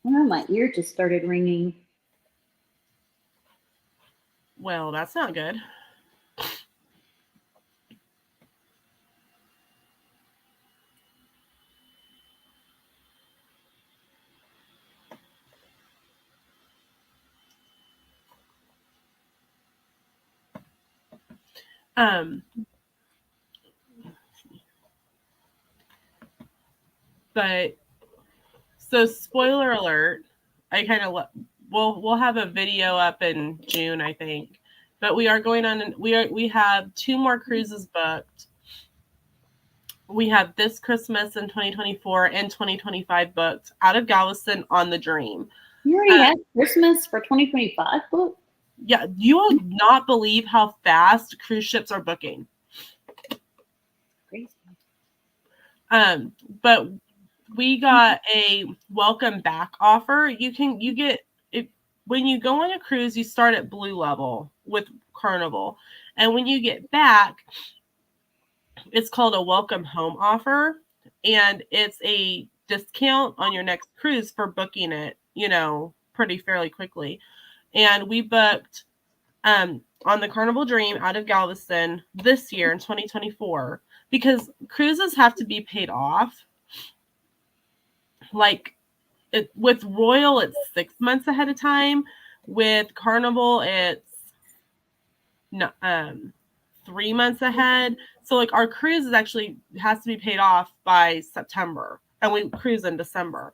Oh, my ear just started ringing. Well, that's not good. But so spoiler alert, I kind of we'll have a video up in June, I think. But we are going on, we have 2 more cruises booked. We have this Christmas in 2024 and 2025 booked out of Galveston on the Dream. You already had Christmas for 2025 booked? Yeah, you will not believe how fast cruise ships are booking. Crazy. But we got a welcome back offer. You get it when you go on a cruise, you start at blue level with Carnival. And when you get back, it's called a welcome home offer. And it's a discount on your next cruise for booking it, pretty fairly quickly. And we booked on the Carnival Dream out of Galveston this year in 2024 because cruises have to be paid off. Like with Royal, it's 6 months ahead of time. With Carnival, it's 3 months ahead. So like our cruise actually has to be paid off by September, and we cruise in December.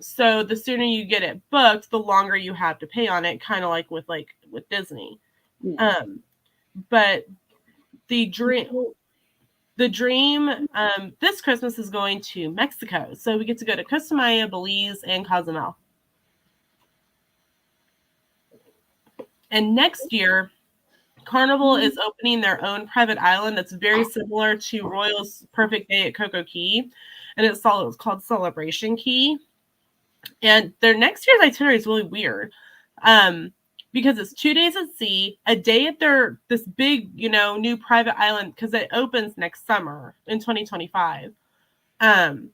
So the sooner you get it booked, the longer you have to pay on it, kind of like with Disney. Yeah. But the Dream this Christmas is going to Mexico. So we get to go to Costa Maya, Belize, and Cozumel. And next year, Carnival is opening their own private island that's very similar to Royal's Perfect Day at Coco Key. And it's called Celebration Key. And their next year's itinerary is really weird. Because it's 2 days at sea, a day at this big, new private island, because it opens next summer in 2025. And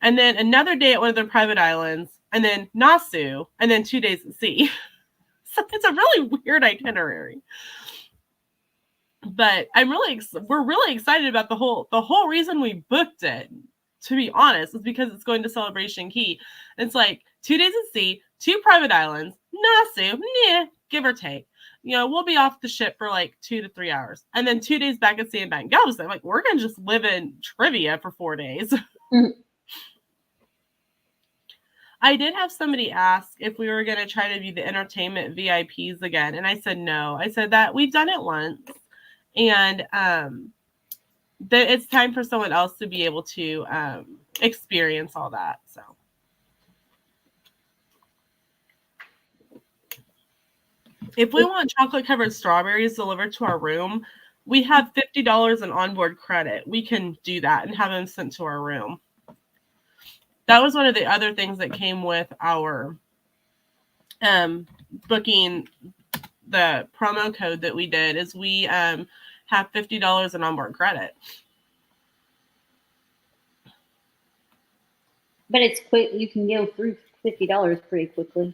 then another day at one of their private islands, and then Nassau, and then 2 days at sea. So it's a really weird itinerary. But we're really excited about the whole reason we booked it, to be honest, is because it's going to Celebration Key. It's like 2 days at sea, 2 private islands, Nassau, give or take. We'll be off the ship for like 2 to 3 hours. And then 2 days back at sea and back in Galveston. Like, we're going to just live in trivia for 4 days. Mm-hmm. I did have somebody ask if we were going to try to be the entertainment VIPs again. And I said no. I said that we've done it once. And it's time for someone else to be able to experience all that. So. If we want chocolate covered strawberries delivered to our room, we have $50 in onboard credit. We can do that and have them sent to our room. That was one of the other things that came with our booking. The promo code that we did is we have $50 in onboard credit. But it's quick. You can go through $50 pretty quickly.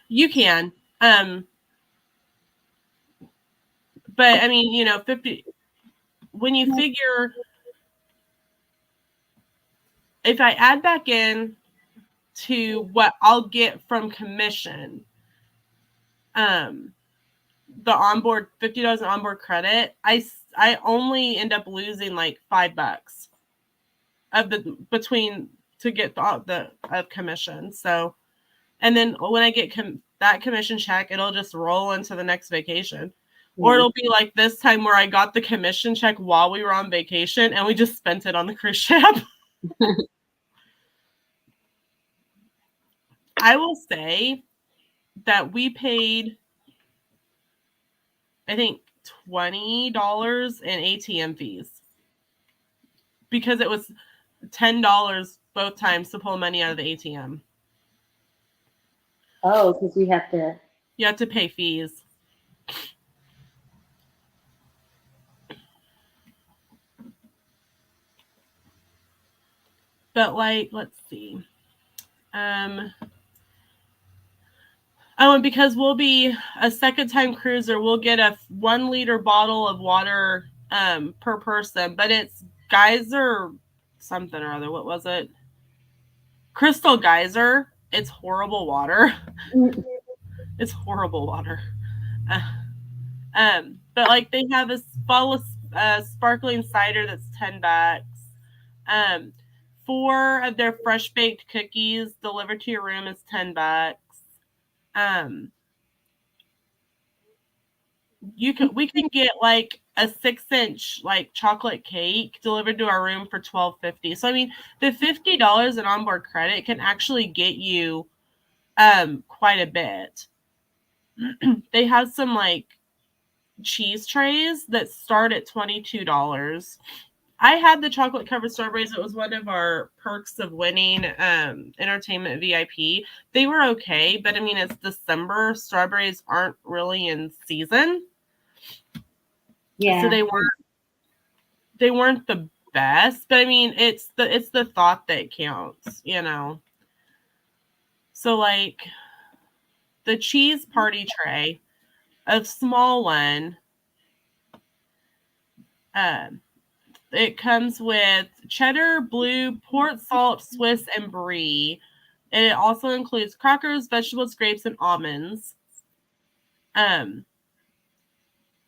You can. But I mean, 50, when you figure, if I add back in to what I'll get from commission, the onboard $50 in onboard credit, I only end up losing like $5 to get the commission. So, and then when I get that commission check, it'll just roll into the next vacation. Or it'll be like this time where I got the commission check while we were on vacation and we just spent it on the cruise ship. I will say that we paid I think $20 in ATM fees because it was $10 both times to pull money out of the ATM. Oh, because you have to pay fees. But like, let's see. Oh, and because we'll be a second-time cruiser, we'll get a 1 liter bottle of water per person. But it's Geyser something or other. What was it? Crystal Geyser. It's horrible water. It's horrible water. But like they have this bottle of sparkling cider that's $10. 4 of their fresh baked cookies delivered to your room is $10. We can get like a 6-inch like chocolate cake delivered to our room for $12.50. So I mean, the $50 in onboard credit can actually get you quite a bit. They have some like cheese trays that start at $22. I had the chocolate covered strawberries. It was one of our perks of winning entertainment VIP. They were okay, but I mean, it's December. Strawberries aren't really in season. Yeah. So they weren't the best, but I mean, it's the thought that counts, you know. So like the cheese party tray, a small one, it comes with cheddar, blue, port salt, Swiss, and brie. And it also includes crackers, vegetables, grapes, and almonds.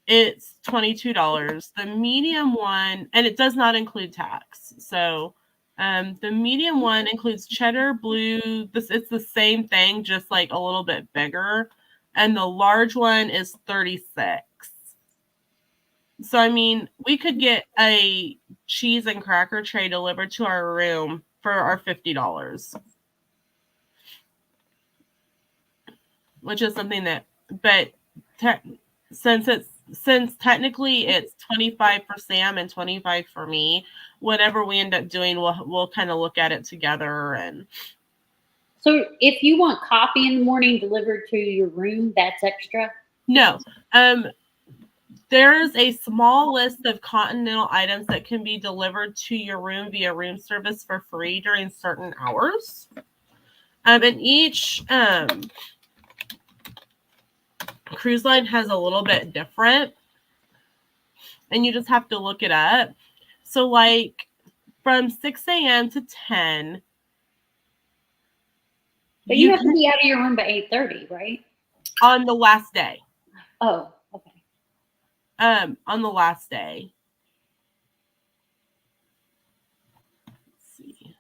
It's $22. The medium one, and it does not include tax. So the medium one includes cheddar, blue. It's the same thing, just like a little bit bigger. And the large one is $36. So, I mean, we could get a cheese and cracker tray delivered to our room for our $50. Which is something that, but since technically it's 25 for Sam and 25 for me, whatever we end up doing, we'll kind of look at it together. And so if you want coffee in the morning delivered to your room, that's extra? No. There's a small list of continental items that can be delivered to your room via room service for free during certain hours. And each cruise line has a little bit different, and you just have to look it up. So like from 6 a.m. to 10. But you have to be out of your room by 8:30, right? On the last day. Oh, okay. On the last day. Let's see.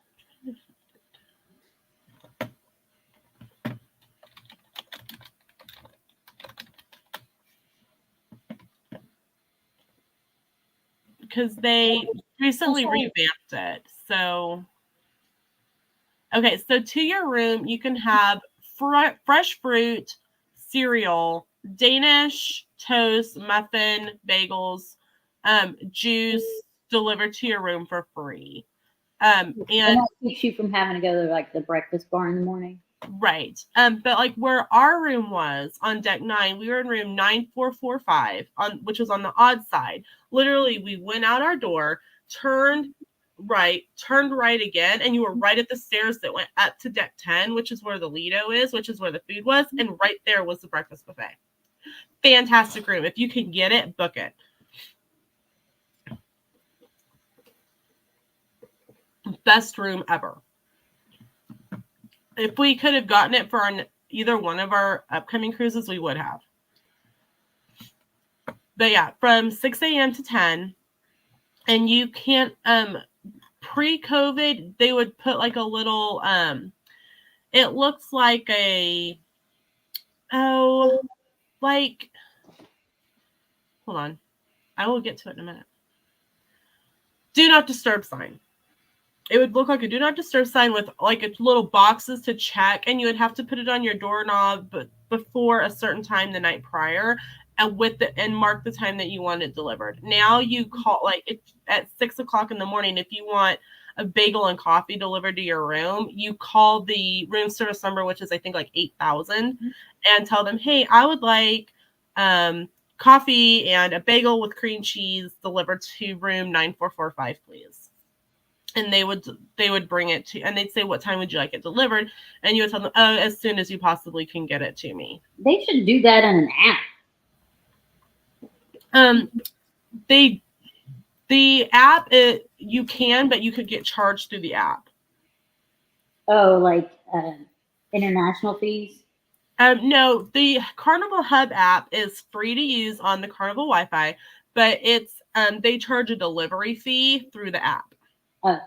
Because they recently revamped it. So, okay, so to your room, you can have fresh fruit, cereal, Danish, toast, muffin, bagels, juice delivered to your room for free. And that keeps you from having to go to like the breakfast bar in the morning. Right. But like where our room was on deck 9, we were in room 9445, which was on the odd side. Literally, we went out our door, turned right again, and you were right at the stairs that went up to deck 10, which is where the Lido is, which is where the food was, and right there was the breakfast buffet. Fantastic room. If you can get it, book it. Best room ever. If we could have gotten it for either one of our upcoming cruises, we would have. But yeah, from 6 a.m. to 10, and you can't, pre-COVID, they would put like a little, it looks like hold on. I will get to it in a minute. Do not disturb sign. It would look like a do not disturb sign with like little boxes to check, and you would have to put it on your doorknob before a certain time the night prior. and mark the time that you want it delivered. Now you call, like, at 6 o'clock in the morning, if you want a bagel and coffee delivered to your room, you call the room service number, which is I think like 8,000, and tell them, hey, I would like coffee and a bagel with cream cheese delivered to room 9445, please. And they would bring it to, and they'd say, what time would you like it delivered? And you would tell them, oh, as soon as you possibly can get it to me. They should do that on an app. The app, you can, but you could get charged through the app. Oh, like international fees? No, the Carnival Hub app is free to use on the Carnival Wi-Fi, but it's they charge a delivery fee through the app. Oh.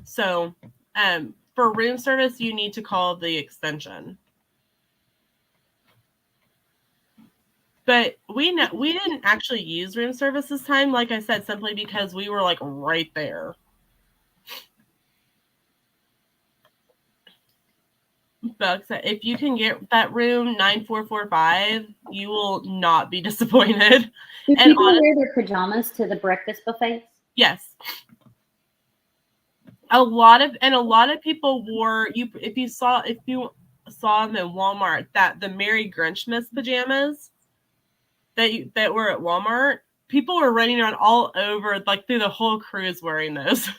So, for room service, you need to call the extension. But we didn't actually use room service this time, like I said, simply because we were like right there. But if you can get that room 9445, you will not be disappointed. Do people wear their pajamas to the breakfast buffets? Yes. A lot of people wore, if you saw them in Walmart, that the Merry Grinchmas pajamas that were at Walmart, people were running around all over, like through the whole cruise wearing those.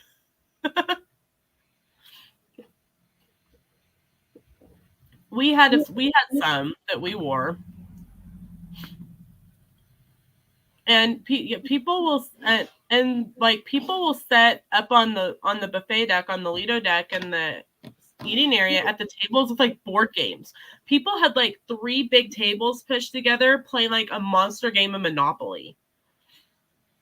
We had some that we wore, and people will people will set up on the buffet deck, on the Lido deck, and the eating area at the tables with like board games. People had like 3 big tables pushed together playing like a monster game of Monopoly.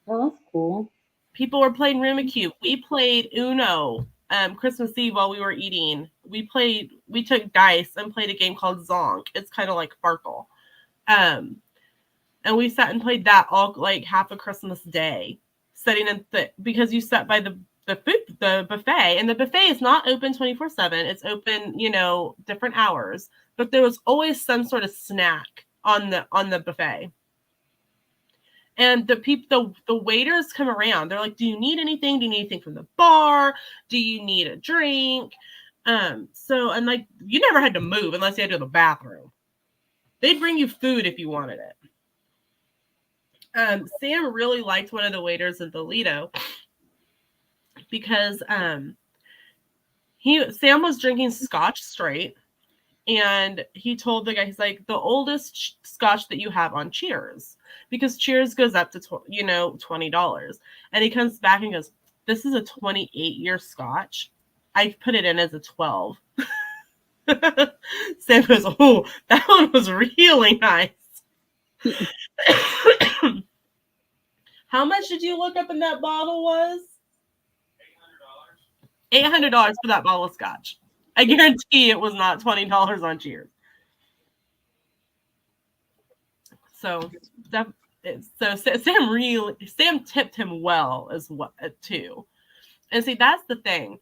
Oh, that's cool. People were playing Rummikub. We played Uno. Christmas Eve while we were eating. We took dice and played a game called Zonk. It's kind of like Farkle. And we sat and played that all like half a Christmas day, sitting in because you sat by the buffet, and the buffet is not open 24/7. It's open, different hours, but there was always some sort of snack on the buffet. And the waiters come around. They're like, do you need anything? Do you need anything from the bar? Do you need a drink? And like, you never had to move unless you had to go to the bathroom. They'd bring you food if you wanted it. Sam really liked one of the waiters at the Lido because Sam was drinking scotch straight, and he told the guy, he's like, the oldest scotch that you have on Cheers, because Cheers goes up to $20, and he comes back and goes, this is a 28-year scotch. I put it in as a 12. Sam goes, oh, that one was really nice. How much did you look up in that bottle was? $800 for that bottle of scotch. I guarantee it was not $20 on Cheers. So Sam tipped him well as well too. And see, that's the thing.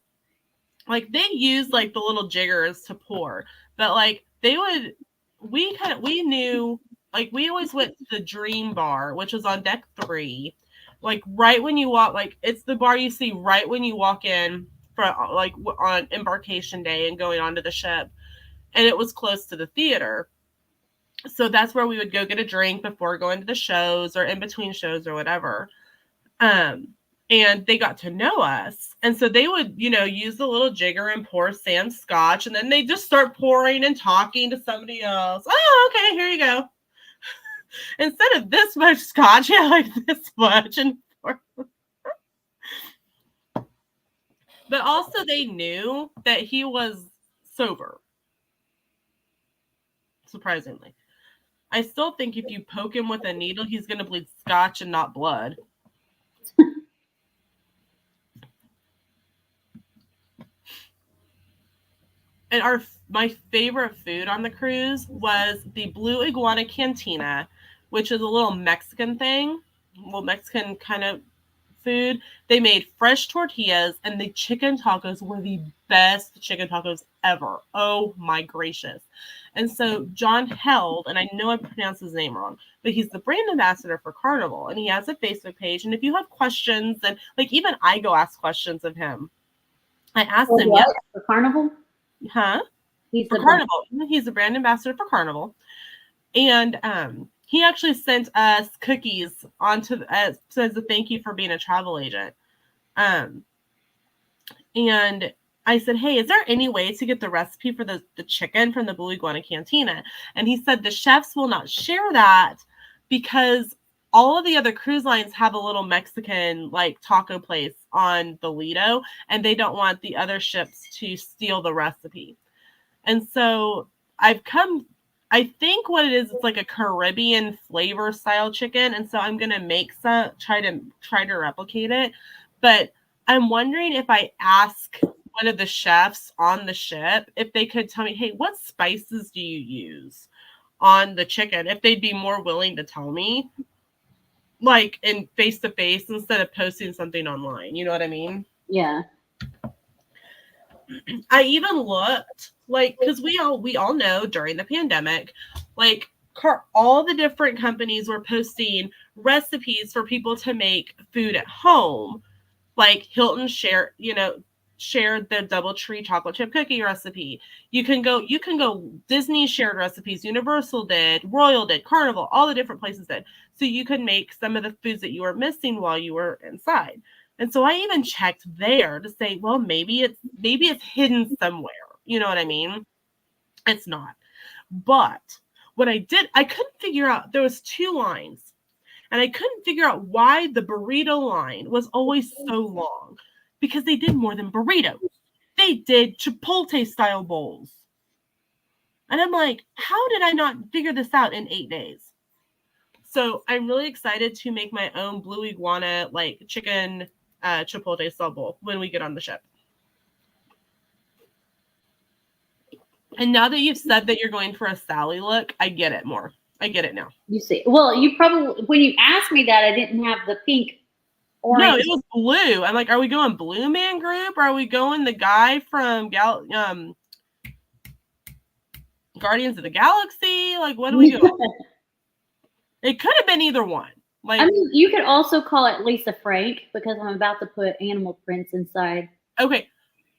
Like, they use like the little jiggers to pour, but like we knew, like, we always went to the Dream Bar, which was on deck 3. Like, right when you walk, like, it's the bar you see right when you walk in like on embarkation day and going onto the ship, and it was close to the theater, so that's where we would go get a drink before going to the shows or in between shows or whatever. And they got to know us, and so they would use the little jigger and pour Sam scotch, and then they just start pouring and talking to somebody else. Oh, okay, here you go. Instead of this much scotch, yeah, like this much, and but also they knew that he was sober. Surprisingly. I still think if you poke him with a needle, he's going to bleed scotch and not blood. And my favorite food on the cruise was the Blue Iguana Cantina, which is a little Mexican thing. Well, Mexican kind of food. They made fresh tortillas, and the chicken tacos were the best chicken tacos ever. Oh my gracious. And so John Held, and I know I pronounced his name wrong, but he's the brand ambassador for Carnival, and he has a Facebook page. And if you have questions, and like even I go ask questions of him. I asked him, yeah, for Carnival? Huh? He's for Carnival. He's the brand ambassador for Carnival. And he actually sent us cookies onto as a thank you for being a travel agent. And I said, hey, is there any way to get the recipe for the chicken from the Blue Iguana Cantina? And he said the chefs will not share that because all of the other cruise lines have a little Mexican like taco place on the Lido, and they don't want the other ships to steal the recipe. And so I think what it is, it's like a Caribbean flavor style chicken. And so I'm going to make some, try to replicate it. But I'm wondering if I ask one of the chefs on the ship if they could tell me, hey, what spices do you use on the chicken? If they'd be more willing to tell me, like in face to face instead of posting something online. You know what I mean? Yeah. I even looked like, because we all know during the pandemic, like all the different companies were posting recipes for people to make food at home. Like Hilton shared the DoubleTree chocolate chip cookie recipe. You can go Disney shared recipes, Universal did, Royal did, Carnival, all the different places did. So you could make some of the foods that you were missing while you were inside. And so I even checked there to say, well, maybe it's hidden somewhere. You know what I mean? It's not. But what I did, I couldn't figure out, there was 2 lines. And I couldn't figure out why the burrito line was always so long. Because they did more than burritos. They did Chipotle style bowls. And I'm like, how did I not figure this out in 8 days? So I'm really excited to make my own Blue Iguana like chicken Chipotle style bowl when we get on the ship. And now that you've said that you're going for a Sally look, I get it more. I get it now. You see, well, you probably, when you asked me that, I didn't have the pink. Orange. No, it was blue. I'm like, are we going Blue Man Group? Or are we going the guy from Guardians of the Galaxy? Like, what are we doing? It could have been either one. Like, I mean, you could also call it Lisa Frank because I'm about to put animal prints inside. Okay,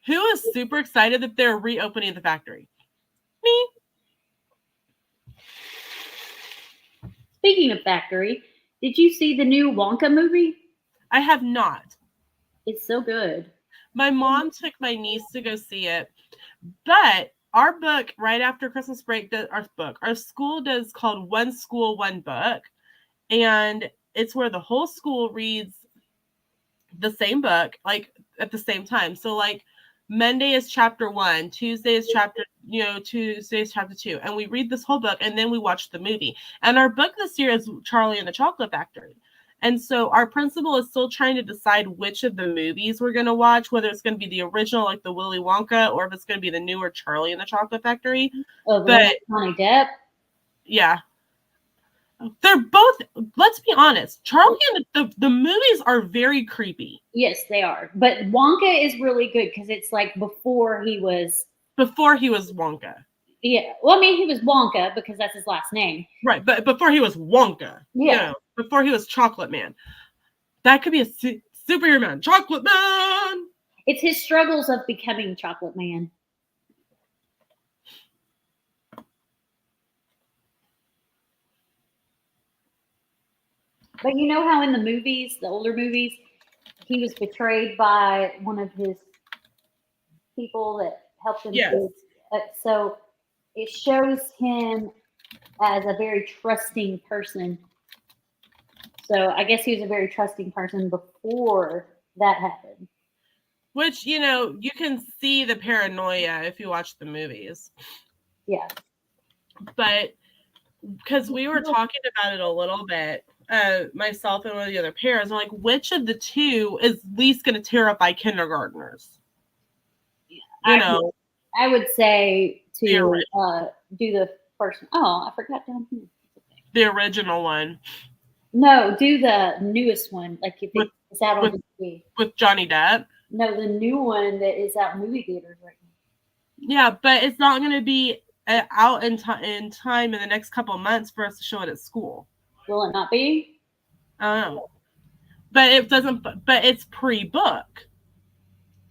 who is super excited that they're reopening the factory? Me. Speaking of factory, did you see the new Wonka movie? I have not. It's so good. My mom took my niece to go see it, but our book right after Christmas break, our school does called One School, One Book, and it's where the whole school reads the same book like at the same time. So like Monday is chapter 1, Tuesday is chapter 2, and we read this whole book and then we watch the movie. And our book this year is Charlie and the Chocolate Factory. And so our principal is still trying to decide which of the movies we're going to watch, whether it's going to be the original, like the Willy Wonka, or if it's going to be the newer Charlie and the Chocolate Factory. Oh, but Johnny Depp. Yeah. They're both, let's be honest, Charlie and the movies are very creepy. Yes, they are. But Wonka is really good because it's like before he was Wonka. Yeah. Well, I mean, he was Wonka because that's his last name. Right. But before he was Wonka. Yeah. You know, before he was Chocolate Man. That could be a superhero man. Chocolate Man. It's his struggles of becoming Chocolate Man. But you know how in the movies, the older movies, he was betrayed by one of his people that helped him. Yes. So it shows him as a very trusting person. So I guess he was a very trusting person before that happened. Which, you know, you can see the paranoia if you watch the movies. Yeah. But because we were talking about it a little bit, myself and one of the other parents, like, which of the two is least going to terrify kindergartners? I would say to do the first. Oh, I forgot down here. The original one. No, do the newest one. Like if It's out on TV. With Johnny Depp. No, the new one that is out in movie theaters right now. Yeah, but it's not going to be out in time in the next couple of months for us to show it at school. Will it not be? I don't know. But it doesn't. But it's pre-book,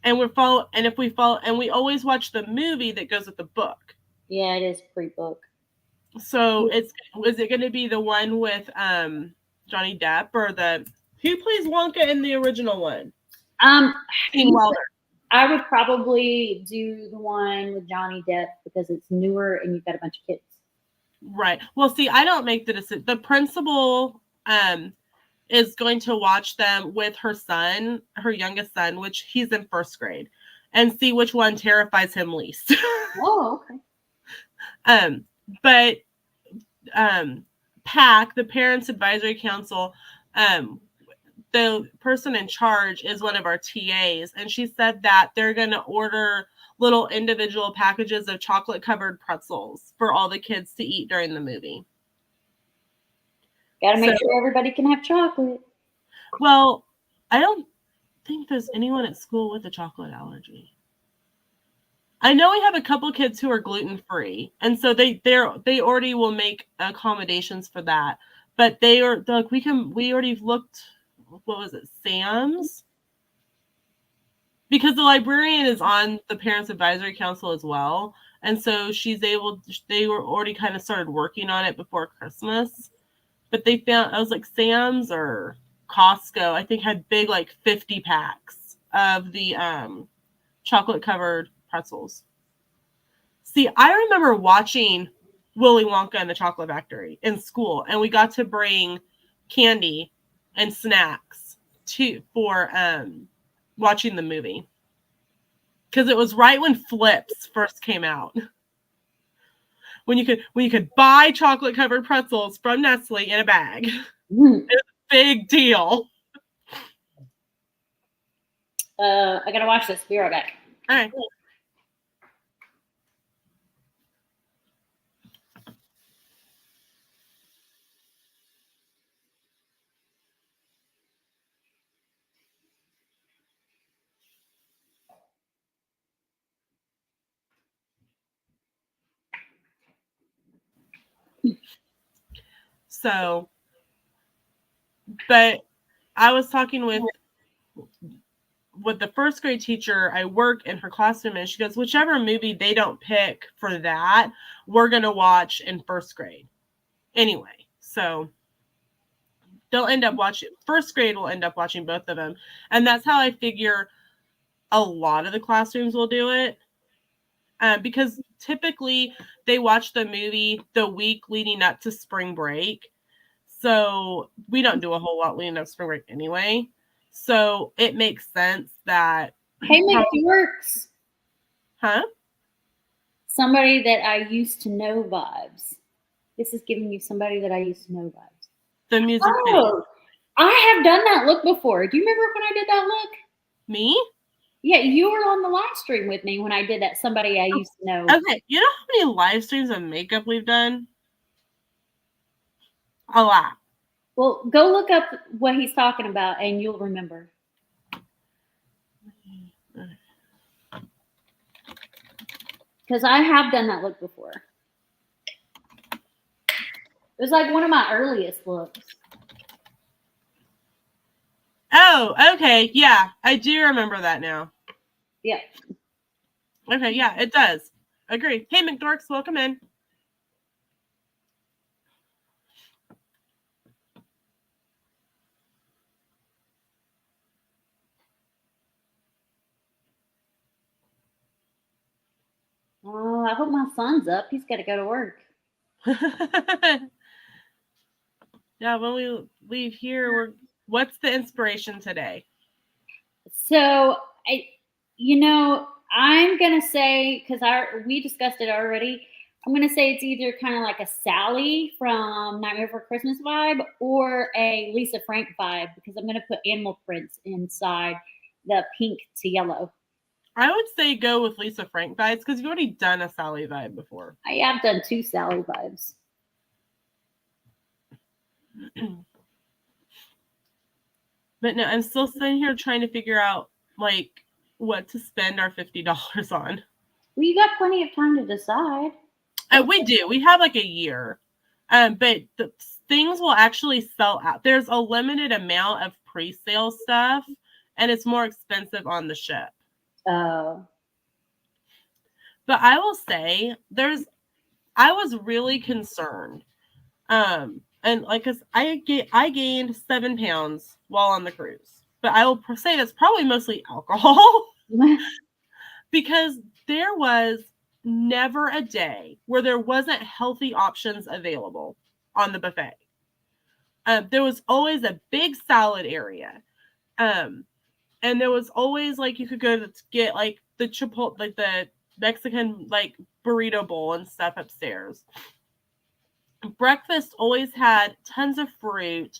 and we always watch the movie that goes with the book. Yeah, it is pre-book. So is it going to be the one with Johnny Depp or who plays Wonka in the original one? Wilder. I would probably do the one with Johnny Depp because it's newer and you've got a bunch of kids. Right. Well, see, I don't make the decision. The principal is going to watch them with her son, her youngest son, which he's in first grade, and see which one terrifies him least. Oh, okay. But PAC, the Parents Advisory Council, the person in charge is one of our TAs, and she said that they're going to order little individual packages of chocolate-covered pretzels for all the kids to eat during the movie. Got to make sure everybody can have chocolate. Well, I don't think there's anyone at school with a chocolate allergy. I know we have a couple kids who are gluten-free, and so they already will make accommodations for that. But we already looked. What was it, Sam's? Because the librarian is on the Parents Advisory Council as well. And so they were already kind of started working on it before Christmas. But they found, I was like, Sam's or Costco, I think had big, 50 packs of the chocolate covered pretzels. See, I remember watching Willy Wonka and the Chocolate Factory in school, and we got to bring candy and snacks for watching the movie, because it was right when Flips first came out, when you could buy chocolate covered pretzels from Nestle in a bag. It was a big deal. I gotta watch this. Be right back. All right. So, but I was talking with the first grade teacher. I work in her classroom, and she goes, whichever movie they don't pick for that, we're going to watch in first grade anyway. So they'll end up watching, first grade will end up watching both of them. And that's how I figure a lot of the classrooms will do it. Because typically they watch the movie the week leading up to spring break. So we don't do a whole lot leading up to spring break anyway. So it makes sense that. Hey, McDorks. Huh? Somebody that I used to know vibes. This is giving you somebody that I used to know vibes. The music video. I have done that look before. Do you remember when I did that look? Me? Yeah, you were on the live stream with me when I did that. Somebody I used to know. Okay, you know how many live streams of makeup we've done? A lot. Well, go look up what he's talking about and you'll remember. Because I have done that look before. It was like one of my earliest looks. Oh, okay. Yeah, I do remember that now. Yeah. Okay, yeah, it does. Agree. Hey, McDorks, welcome in. Oh, I hope my son's up. He's got to go to work. Yeah, when we leave here, what's the inspiration today? So, I'm going to say, because we discussed it already, I'm going to say it's either kind of like a Sally from Nightmare Before Christmas vibe or a Lisa Frank vibe, because I'm going to put animal prints inside the pink to yellow. I would say go with Lisa Frank vibes, because you've already done a Sally vibe before. I have done 2 Sally vibes. But no, I'm still sitting here trying to figure out like what to spend our $50 on. Well, you got plenty of time to decide. We do. We have like a year. But the things will actually sell out. There's a limited amount of pre-sale stuff, and it's more expensive on the ship. Oh. But I will say, I was really concerned. And like, cause I gained 7 pounds while on the cruise, but I will say that's probably mostly alcohol because there was never a day where there wasn't healthy options available on the buffet. There was always a big salad area. And there was always like, you could go to get like the chipotle, like the Mexican like burrito bowl and stuff upstairs. Breakfast always had tons of fruit.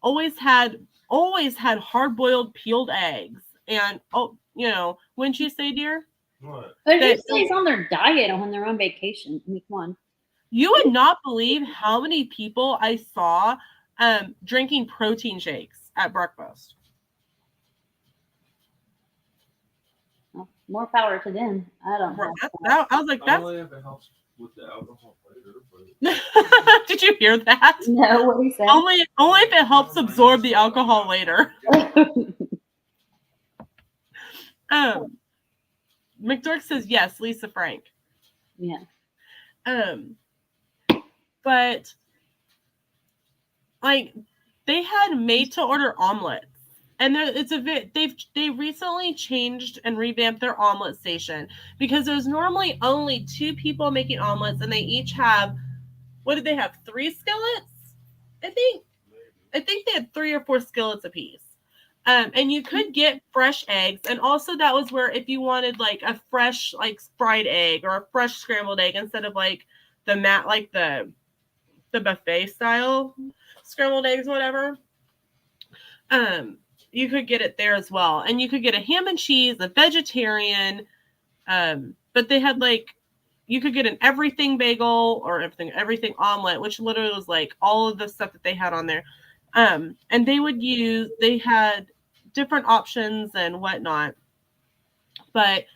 Always had hard-boiled peeled eggs. And wouldn't you say, dear? What? But who stays on their diet when they're on vacation? I mean, come on. You would not believe how many people I saw drinking protein shakes at breakfast. Well, more power to them. I don't know. I was like, that's... Only if it helps with the alcohol later. But... Did you hear that? No, what he said? Only if it helps absorb the alcohol later. McDork says yes, Lisa Frank. Yeah. But like they had made to order omelets, and they recently changed and revamped their omelet station because there's normally only 2 people making omelets, and they each have, what did they have, 3 skillets? I think they had 3 or 4 skillets apiece. And you could get fresh eggs, and also that was where if you wanted like a fresh like fried egg or a fresh scrambled egg instead of like the buffet style scrambled eggs, whatever. You could get it there as well, and you could get a ham and cheese, a vegetarian. But they had like, you could get an everything bagel or everything omelet, which literally was like all of the stuff that they had on there. And they had different options and whatnot. But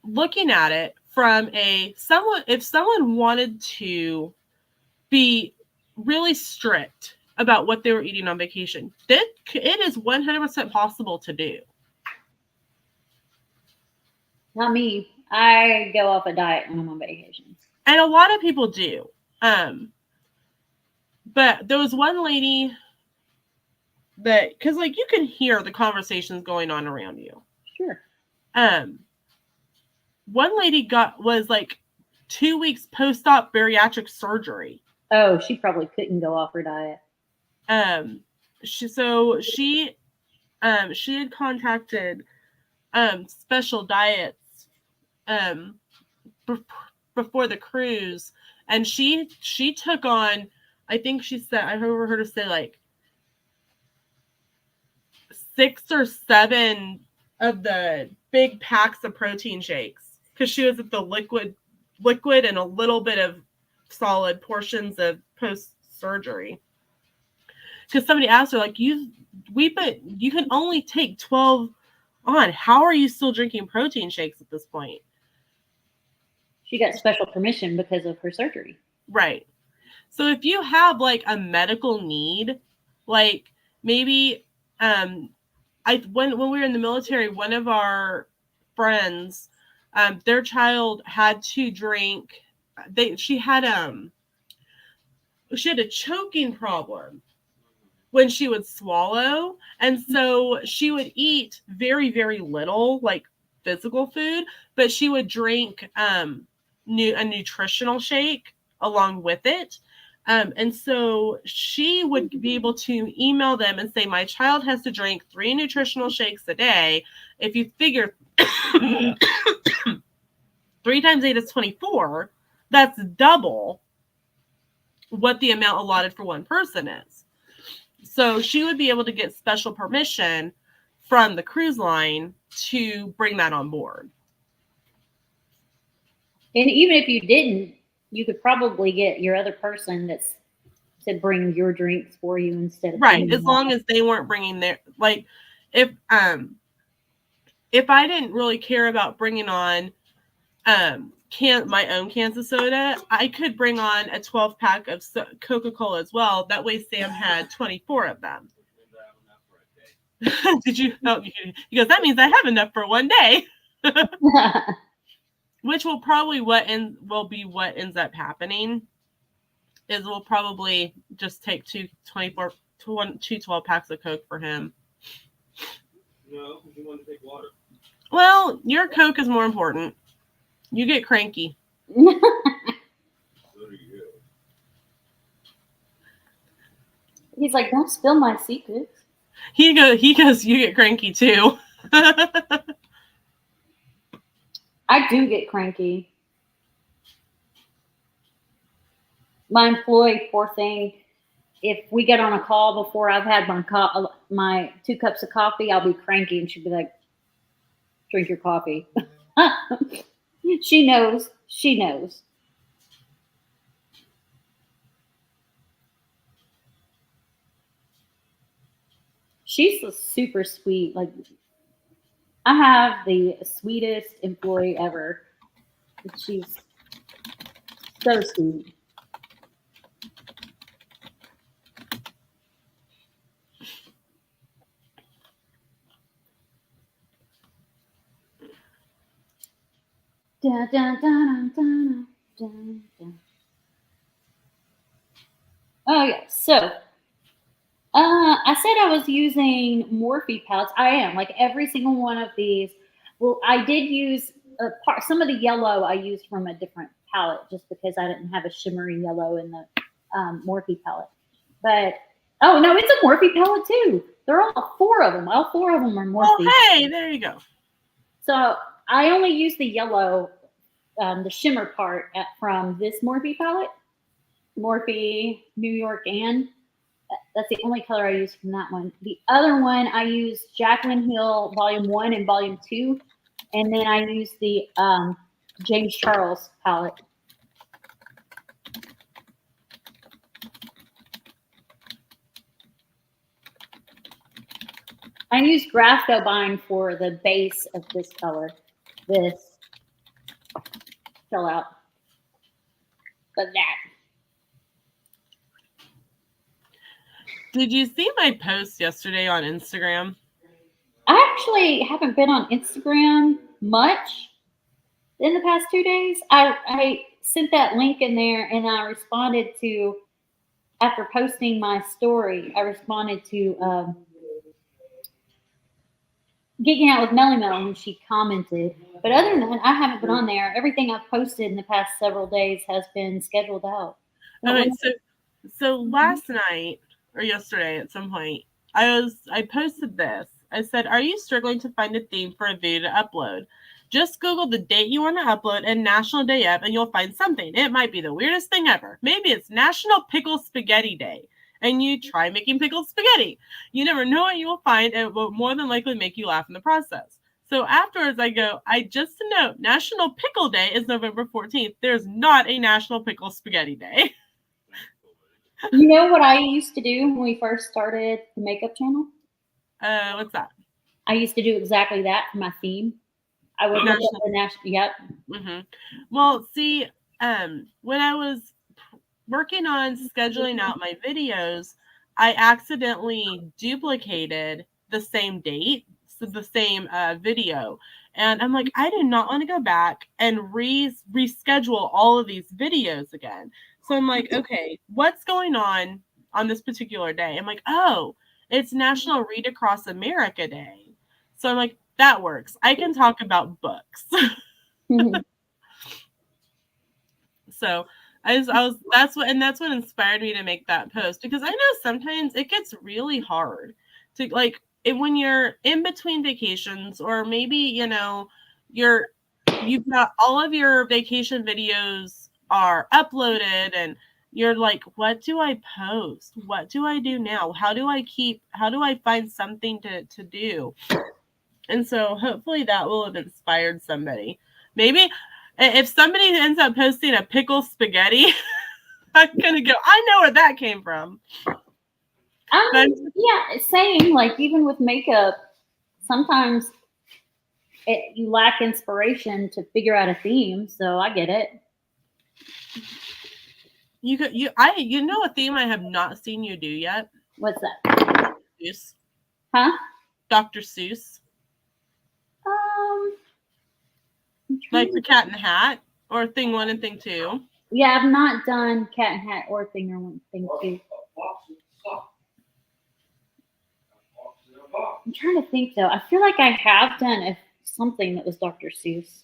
looking at it from if someone wanted to be really strict about what they were eating on vacation, it is 100% possible to do. Not me. I go off a diet when I'm on vacation. And a lot of people do. But there was one lady that, because like you can hear the conversations going on around you. Sure. One lady was like 2 weeks post-op bariatric surgery. Oh, she probably couldn't go off her diet. She had contacted special diets before the cruise, and she took on, I think she said, I overheard her say like 6 or 7 of the big packs of protein shakes, because she was at the liquid and a little bit of solid portions of post-surgery. Because somebody asked her, like, you can only take 12 on. How are you still drinking protein shakes at this point? She got special permission because of her surgery. Right. So if you have like a medical need, like maybe when we were in the military, one of our friends, their child had to drink. She had a choking problem when she would swallow, and so she would eat very, very little like physical food, but she would drink a nutritional shake along with it. And so she would be able to email them and say, my child has to drink 3 nutritional shakes a day. If you figure 3 times 8 is 24, that's double what the amount allotted for one person is. So she would be able to get special permission from the cruise line to bring that on board. And even if you didn't, you could probably get your other person that's to bring your drinks for you instead of right. As long as they weren't bringing their, like, if I didn't really care about bringing on my own cans of soda, I could bring on a 12-pack of Coca-Cola as well. That way Sam had 24 of them. Did you? Oh, he goes, that means I have enough for one day. Which will probably what ends up happening is we'll probably just take two 12 packs of Coke for him. No, you want to take water. Well, your Coke is more important. You get cranky. So do you. He's like, don't spill my secrets. He goes, you get cranky too. I do get cranky. My employee, poor thing, if we get on a call before I've had my 2 cups of coffee, I'll be cranky, and she'll be like, drink your coffee. She knows. She knows. She's super sweet. Like, I have the sweetest employee ever. She's so sweet. Dun, dun, dun, dun, dun, dun. Oh yeah, so I said I was using Morphe palettes. I am, like, every single one of these. Well, I did use some of the yellow I used from a different palette just because I didn't have a shimmery yellow in the Morphe palette. But oh no, it's a Morphe palette too. They're all 4 of them. All 4 of them are Morphe. Oh, hey, there you go. So I only use the yellow, the shimmer part from this Morphe palette. Morphe New York and that's the only color I use from that one. The other one I use Jaclyn Hill Volume 1 and Volume 2, and then I use the James Charles palette. I use Graphobine for the base of this color. This fill out. But that. Did you see my post yesterday on Instagram? I actually haven't been on Instagram much in the past 2 days. I sent that link in there, and I responded to, after posting my story, I responded to Geeking Out with Melly Mel, and she commented. But other than that, I haven't been on there. Everything I've posted in the past several days has been scheduled out. Okay, so last night or yesterday at some point, I posted this. I said, are you struggling to find a theme for a video to upload? Just Google the date you want to upload and National Day of, and you'll find something. It might be the weirdest thing ever. Maybe it's National Pickle Spaghetti Day, and you try making pickled spaghetti. You never know what you will find, and it will more than likely make you laugh in the process. So afterwards I go, just to note, National Pickle Day is November 14th. There's not a National Pickle Spaghetti Day. You know what I used to do when we first started the makeup channel? What's that? I used to do exactly that for my theme. I would look up the national. Yep. Mm-hmm. Well, see, when I was working on scheduling out my videos, I accidentally duplicated the same date, so the same video. And I'm like, I do not want to go back and reschedule all of these videos again. So I'm like, okay, what's going on this particular day? I'm like, oh, it's National Read Across America Day. So I'm like, that works. I can talk about books. Mm-hmm. So that's what inspired me to make that post, because I know sometimes it gets really hard to, like, when you're in between vacations, or maybe, you know, you've got all of your vacation videos are uploaded and you're like, what do I post? What do I do now? How do I find something to do? And so hopefully that will have inspired somebody. Maybe if somebody ends up posting a pickle spaghetti, I'm gonna go. I know where that came from. Yeah, same. Like even with makeup, sometimes you lack inspiration to figure out a theme. So I get it. You know a theme I have not seen you do yet? What's that? Seuss. Huh? Dr. Seuss. Like the Cat in the Hat or Thing 1 and Thing 2. Yeah, I've not done Cat and Hat or Thing or One Thing 2. I'm trying to think though. I feel like I have done something that was Dr. Seuss.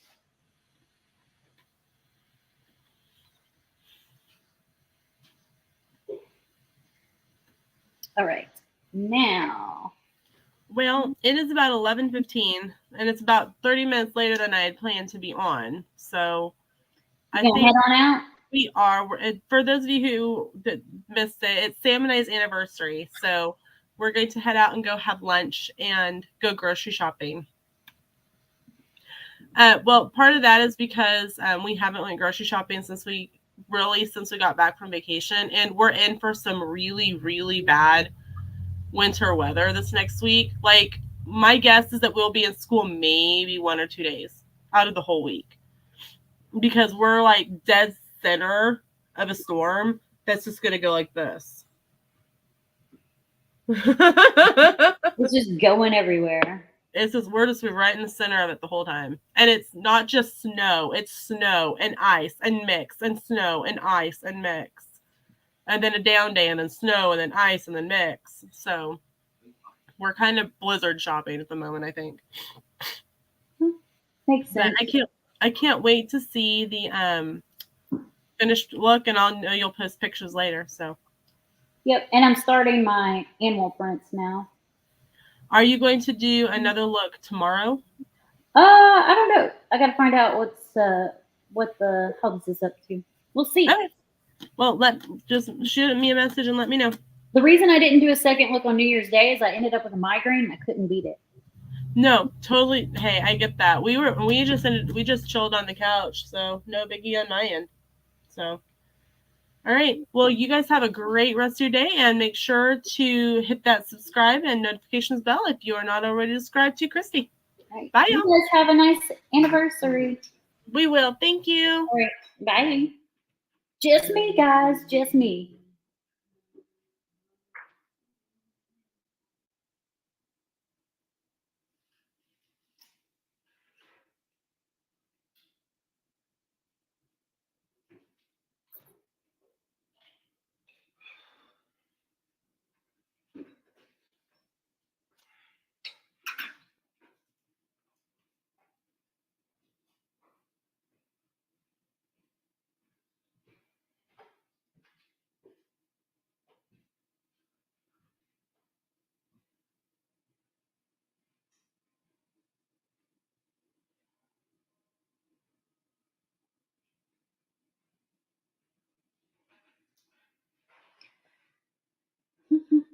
All right, now. Well, it is about 11:15, and it's about 30 minutes later than I had planned to be on. So I think Head on out. We are. For those of you who missed it, it's Sam and I's anniversary. So we're going to head out and go have lunch and go grocery shopping. Well, part of that is because we haven't went grocery shopping since we got back from vacation, and we're in for some really, really bad winter weather this next week. Like, my guess is that we'll be in school maybe 1 or 2 days out of the whole week, because we're like dead center of a storm that's just gonna go like this. It's just going everywhere. We're just right in the center of it the whole time. And it's not just snow, it's snow and ice and mix and snow and ice and mix. And then a down day and then snow and then ice and then mix. So we're kind of blizzard shopping at the moment, I think. Makes sense. But I can't wait to see the finished look, and I'll know you'll post pictures later. So yep, and I'm starting my animal prints now. Are you going to do another look tomorrow? I don't know. I gotta find out what the Hubs is up to. We'll see. Okay. Well, just shoot me a message and let me know. The reason I didn't do a second look on New Year's Day is I ended up with a migraine and I couldn't beat it. No, totally. Hey, I get that. We just chilled on the couch, so no biggie on my end. So, all right. Well, you guys have a great rest of your day, and make sure to hit that subscribe and notifications bell if you are not already subscribed to Christy. Right. Bye, you y'all. guys have a nice anniversary. We will. Thank you. All right. Bye. Just me, guys. Just me.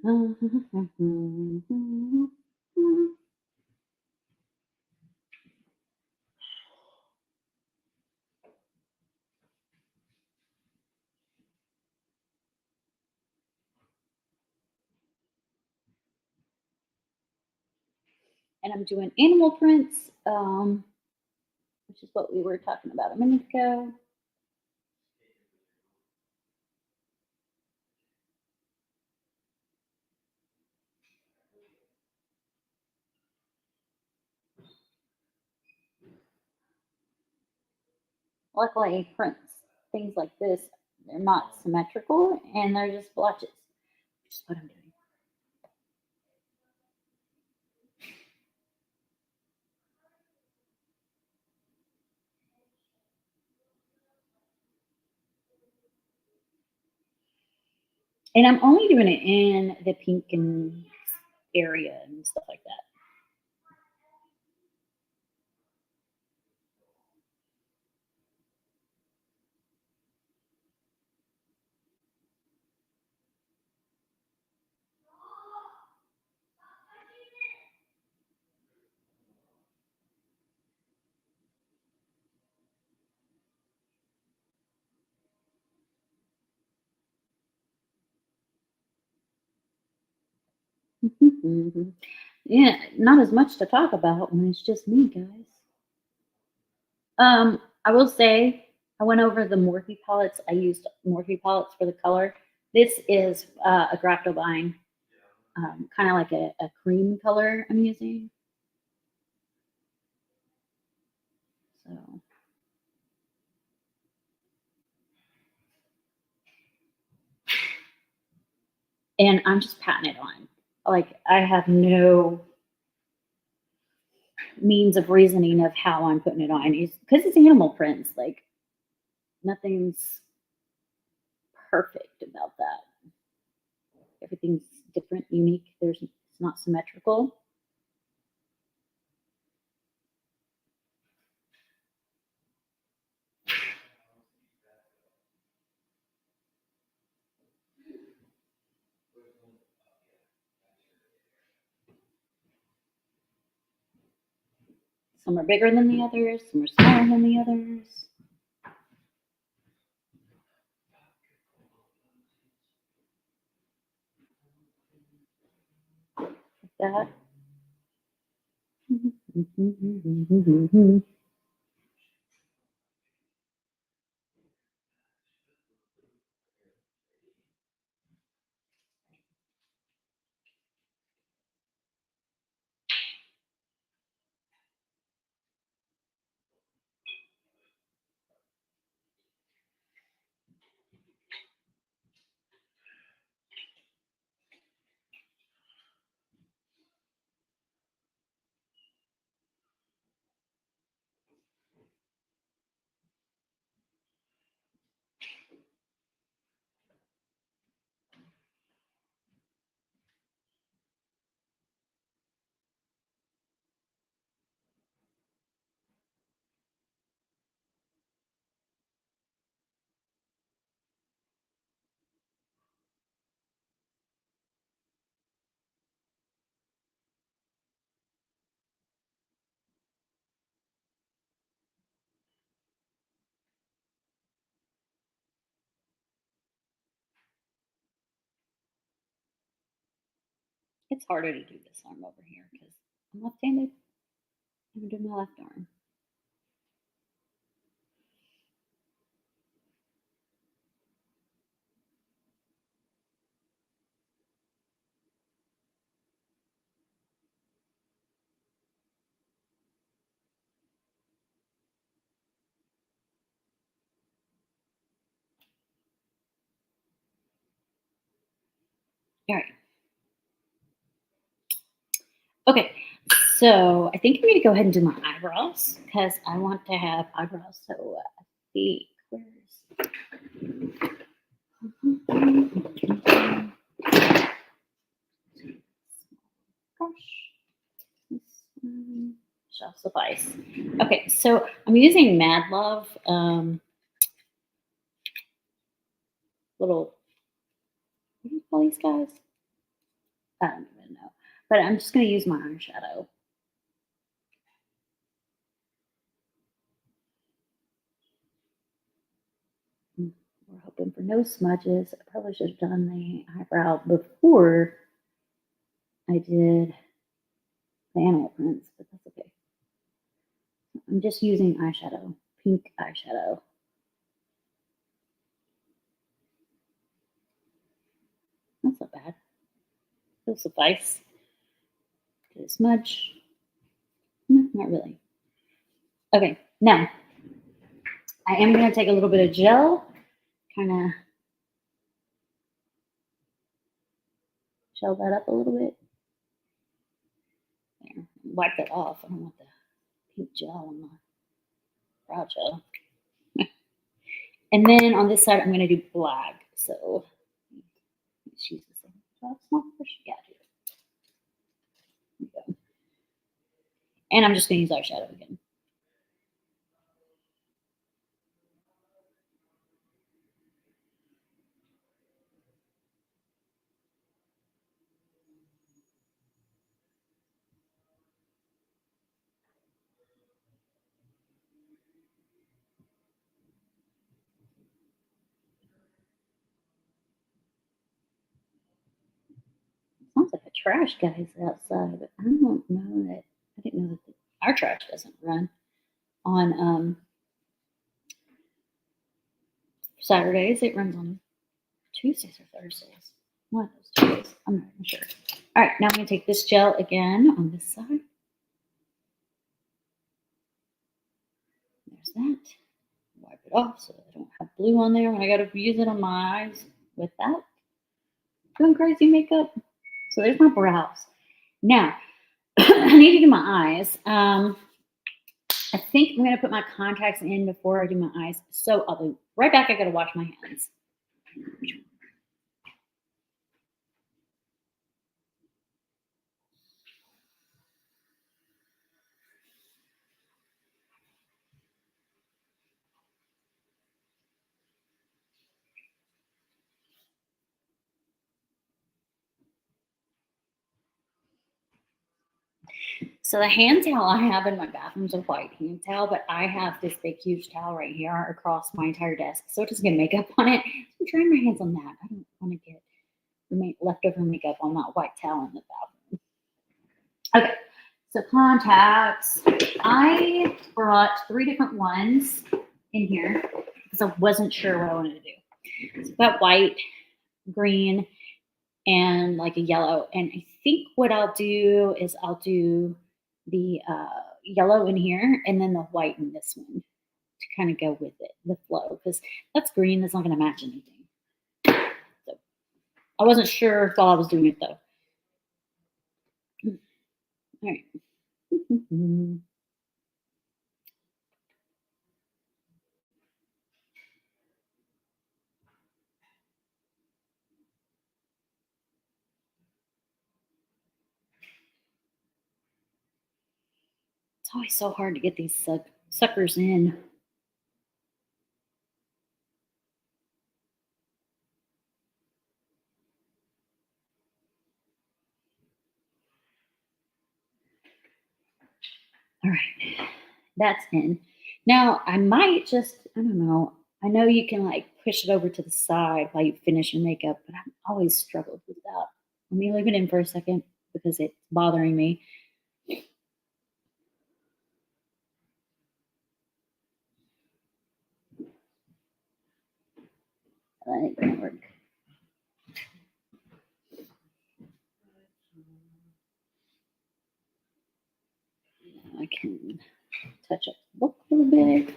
And I'm doing animal prints, which is what we were talking about a minute ago. Luckily, prints, things like this, they're not symmetrical and they're just blotches, which is what I'm doing. And I'm only doing it in the pink and area and stuff like that. Yeah, not as much to talk about when it's just me, guys. I will say I went over the Morphe palettes. I used Morphe palettes for the color. This is a Graptovine, kind of like a cream color I'm using. So. And I'm just patting it on. Like, I have no means of reasoning of how I'm putting it on. Because it's animal prints. Like, nothing's perfect about that. Everything's different, unique. It's not symmetrical. Some are bigger than the others. Some are smaller than the others. Like that. It's harder to do this arm over here because I'm left-handed. I'm doing my left arm. All right. Okay, so I think I'm going to go ahead and do my eyebrows because I want to have eyebrows. So I think shall suffice. Okay, so I'm using Mad Love little, what do you call these guys? I don't even know. But I'm just going to use my eyeshadow. We're hoping for no smudges. I probably should have done the eyebrow before I did the animal prints, but that's okay. I'm just using eyeshadow, pink eyeshadow. That's not bad. It'll suffice. Did it smudge? No, not really. Okay, now I am going to take a little bit of gel, kind of gel that up a little bit. There, wipe that off. I don't want the pink gel on the brow gel. And then on this side, I'm going to do black. So let's use the same small brush. Yeah, here we go. And I'm just going to use eyeshadow again. Sounds like a trash guys outside, but I don't know that. I didn't know that our trash doesn't run on Saturdays. It runs on Tuesdays or Thursdays. One of those 2 days. I'm not even sure. All right, now I'm going to take this gel again on this side. There's that. Wipe it off so I don't have blue on there when I got to use it on my eyes without doing crazy makeup. So there's my brows. Now, I need to do my eyes. I think I'm going to put my contacts in before I do my eyes. So I'll be right back. I got to wash my hands. So the hand towel I have in my bathroom is a white hand towel, but I have this big, huge towel right here across my entire desk. So it doesn't get makeup on it. I'm trying my hands on that. I don't want to get leftover makeup on that white towel in the bathroom. Okay, so contacts. I brought 3 different ones in here because I wasn't sure what I wanted to do. So I've got white, green, and like a yellow. And I think what I'll do is I'll do the yellow in here and then the white in this one to kind of go with it, the flow, because that's green. That's not going to match anything. So I wasn't sure while I was doing it though. All right. It's always so hard to get these suckers in. All right, that's in. Now I might just, I don't know. I know you can like push it over to the side while you finish your makeup, but I've always struggled with that. Let me leave it in for a second because it's bothering me. That ain't gonna work. I can touch up the book a little bit.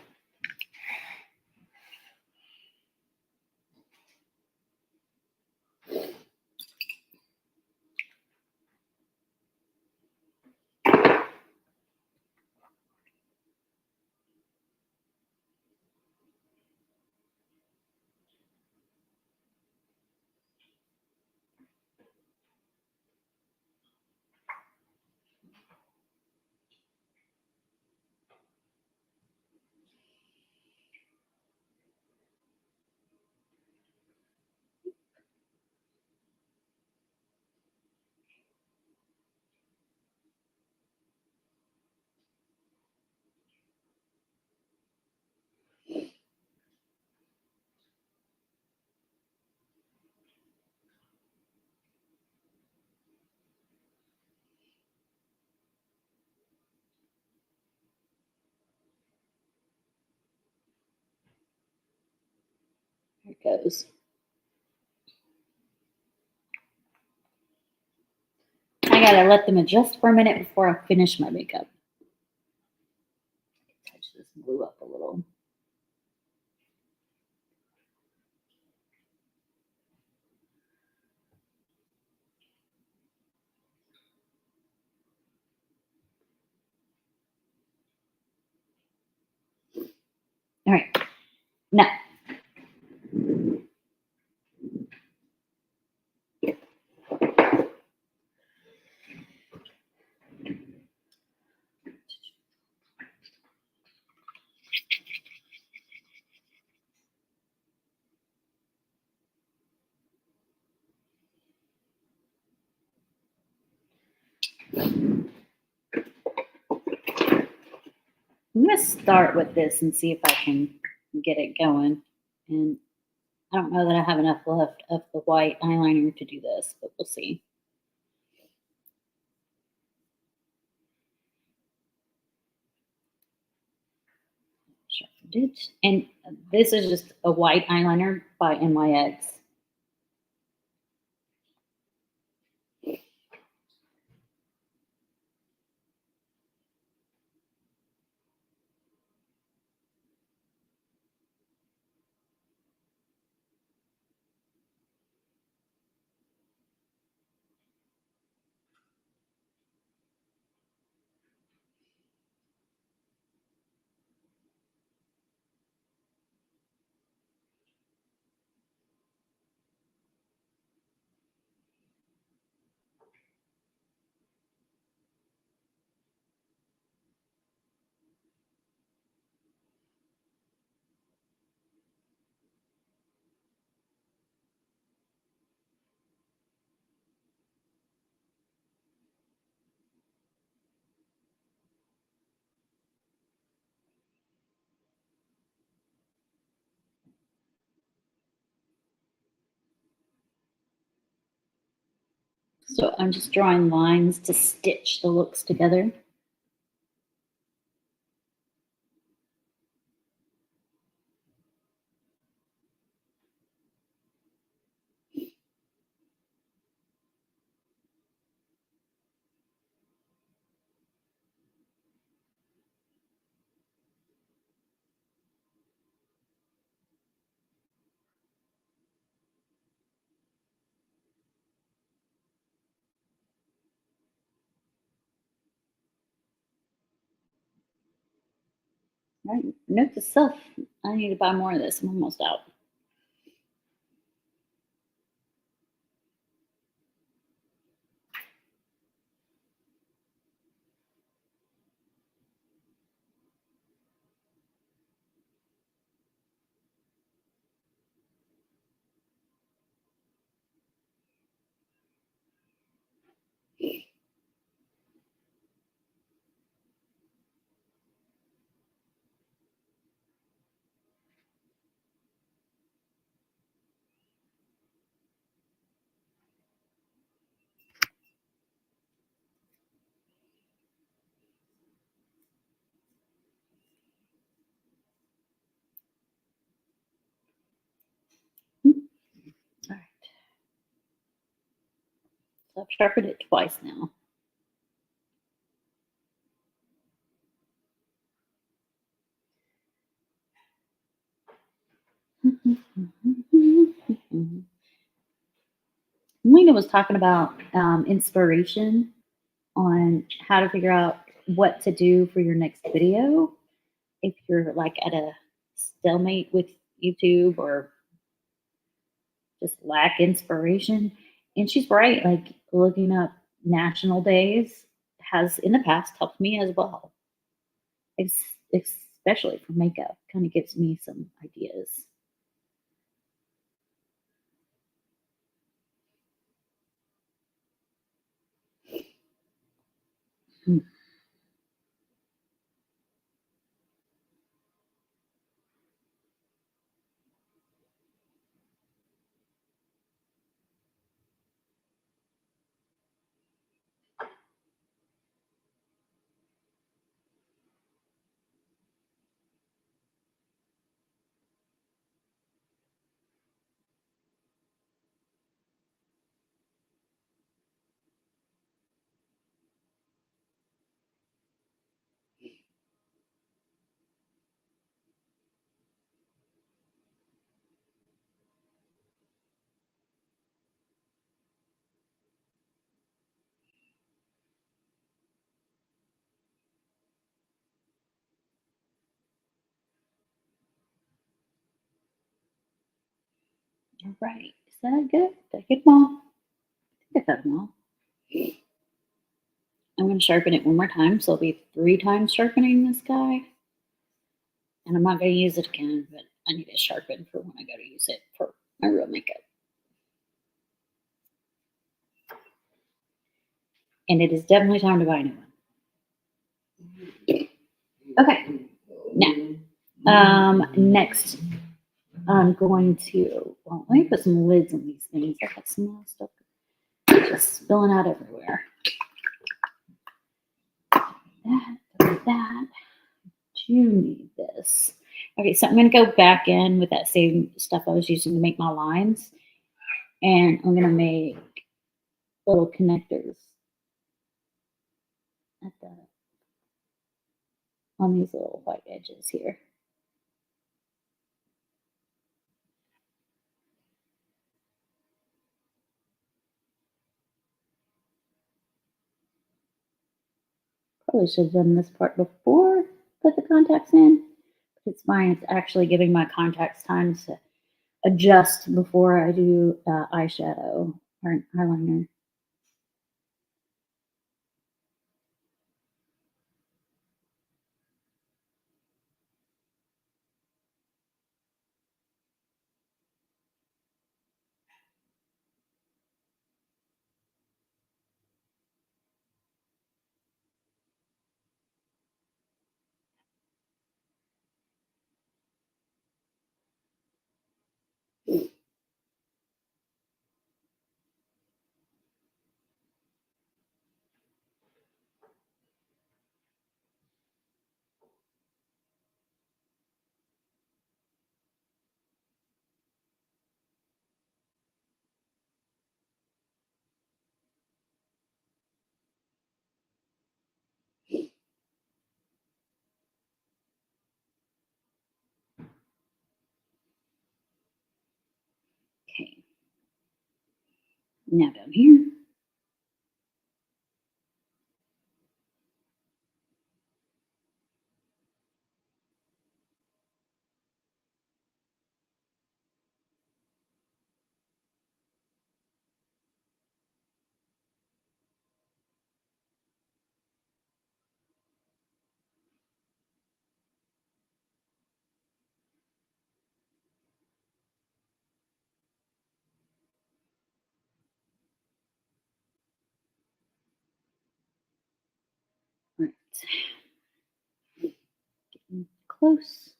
There it goes. I gotta let them adjust for a minute before I finish my makeup. Touch this glue up a little. All right, now. I'm going to start with this and see if I can get it going. And I don't know that I have enough left of the white eyeliner to do this, but we'll see. And this is just a white eyeliner by NYX. So I'm just drawing lines to stitch the looks together. All right, note to self, I need to buy more of this. I'm almost out. All right. So I've sharpened it twice now. Lena was talking about inspiration on how to figure out what to do for your next video if you're like at a stalemate with YouTube or just lack inspiration. And she's right, like looking up national days has in the past helped me as well. Especially for makeup, kind of gives me some ideas. All right, is that good? Did I get them all? I think I got them all. I'm going to sharpen it one more time, so it'll be 3 times sharpening this guy. And I'm not going to use it again, but I need to sharpen for when I go to use it for my real makeup. And it is definitely time to buy a new one. Okay, now, next I'm going to, well, let me put some lids on these things. I got some more stuff just spilling out everywhere. That. Do you need this? Okay, so I'm going to go back in with that same stuff I was using to make my lines. And I'm going to make little connectors at the, on these little white edges here. Probably should have done this part before put the contacts in. But it's fine. It's actually giving my contacts time to adjust before I do eyeshadow or an eyeliner. Okay. Now down here. Right. Getting close.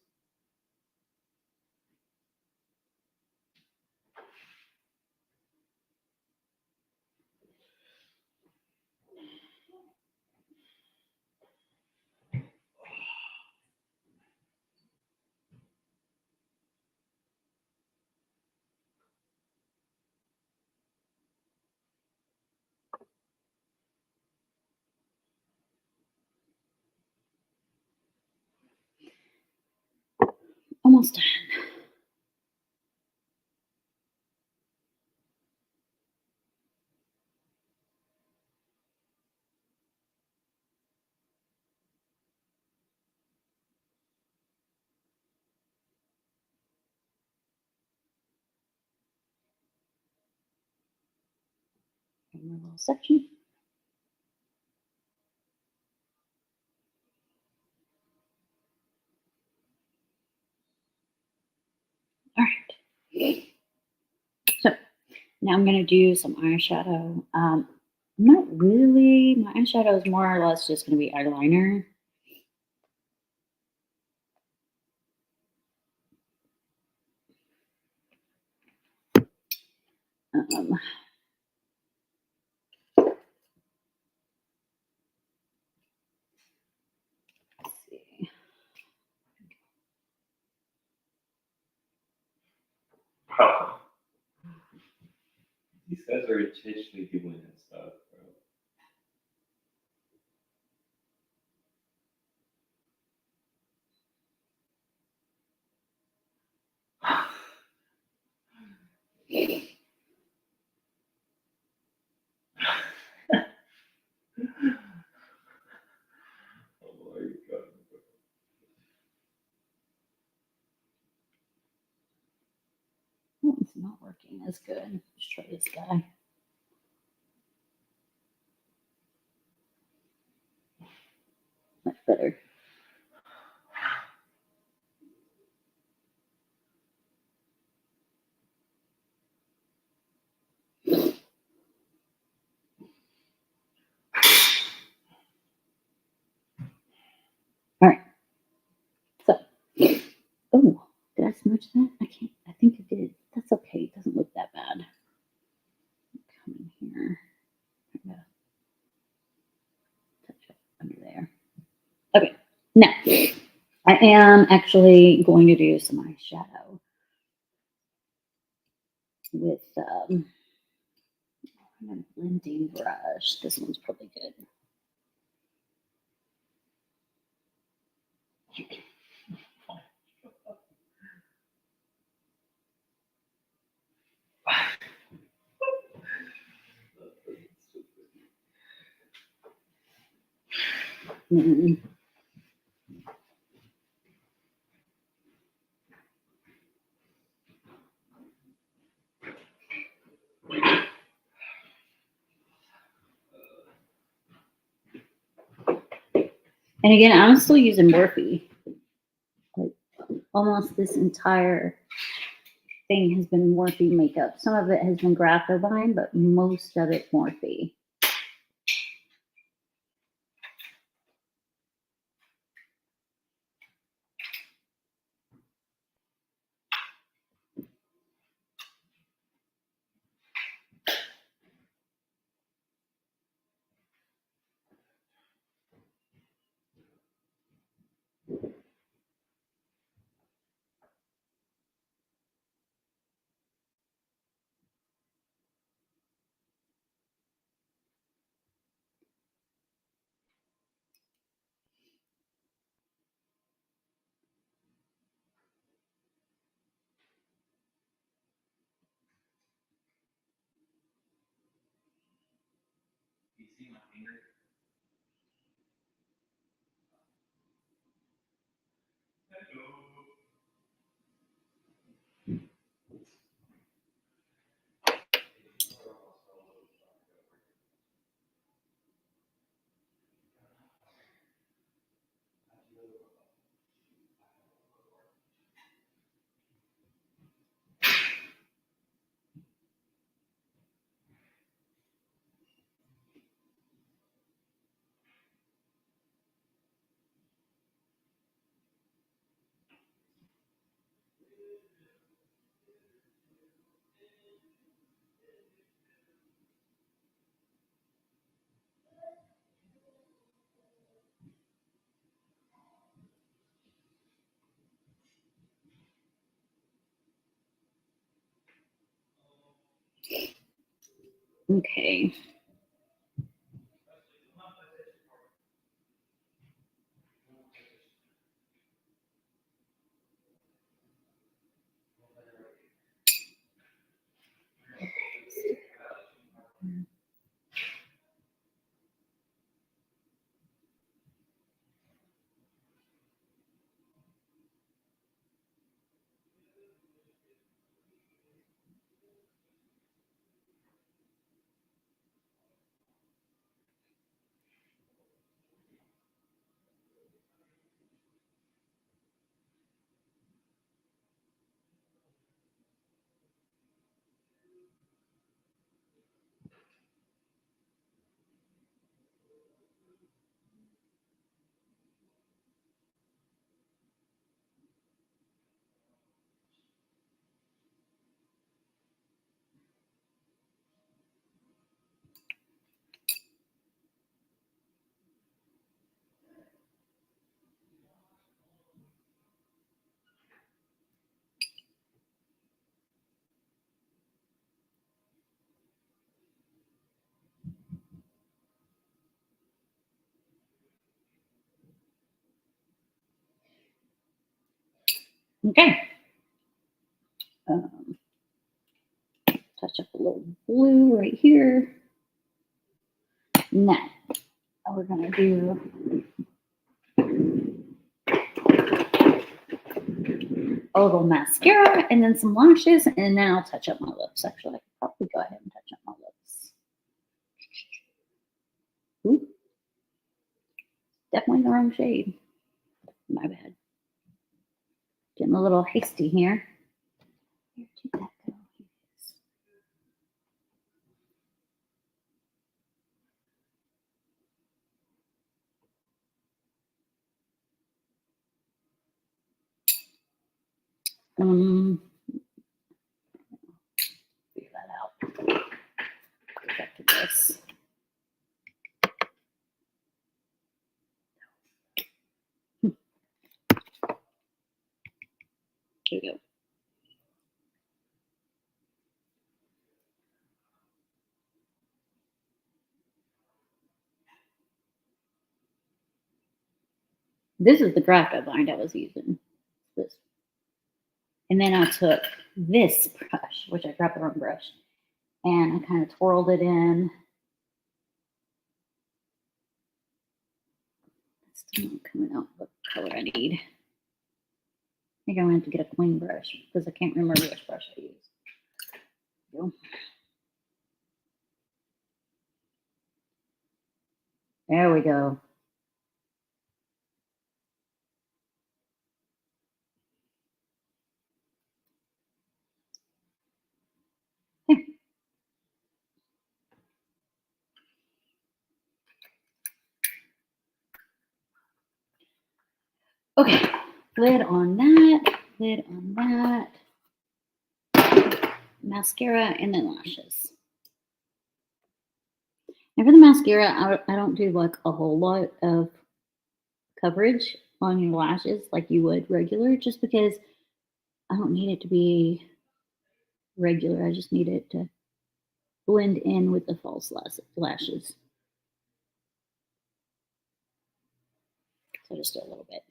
Almost done. One more little section. All right. So now I'm going to do some eyeshadow. Not really. My eyeshadow is more or less just going to be eyeliner. Let's see. These guys are intentionally doing that stuff, bro. Oh my God. Oh, it's not working as good. Let's try this guy. Much better. All right. So, oh, did I smudge that? I can't. I think I did. That's okay. It doesn't look that bad. Come in here. I'm gonna touch it under there. Okay. Now, I am actually going to do some eyeshadow with a blending brush. This one's probably good. Mm. And again, I'm still using Morphe. Like almost this entire thing has been Morphe makeup. Some of it has been Graphobine, but most of it Morphe. You see my finger? Okay. Okay. Touch up a little blue right here. Now, we're going to do a little mascara and then some lashes, and then I'll touch up my lips. Actually, I could probably go ahead and touch up my lips. Ooh. Definitely the wrong shade. My bad. Getting a little hasty here. Where did that go? Figure that out. Go back to this. Here we go. This is the graphite bind I was using. This. And then I took this brush, which I grabbed the wrong brush, and I kind of twirled it in. It's still not coming out what color I need. I think I'm going to have to get a clean brush because I can't remember which brush I used. Go. There we go. Okay, lid on that, lid on that, mascara, and then lashes. And for the mascara, I don't do like a whole lot of coverage on your lashes like you would regular, just because I don't need it to be regular. I just need it to blend in with the false lashes. So just a little bit.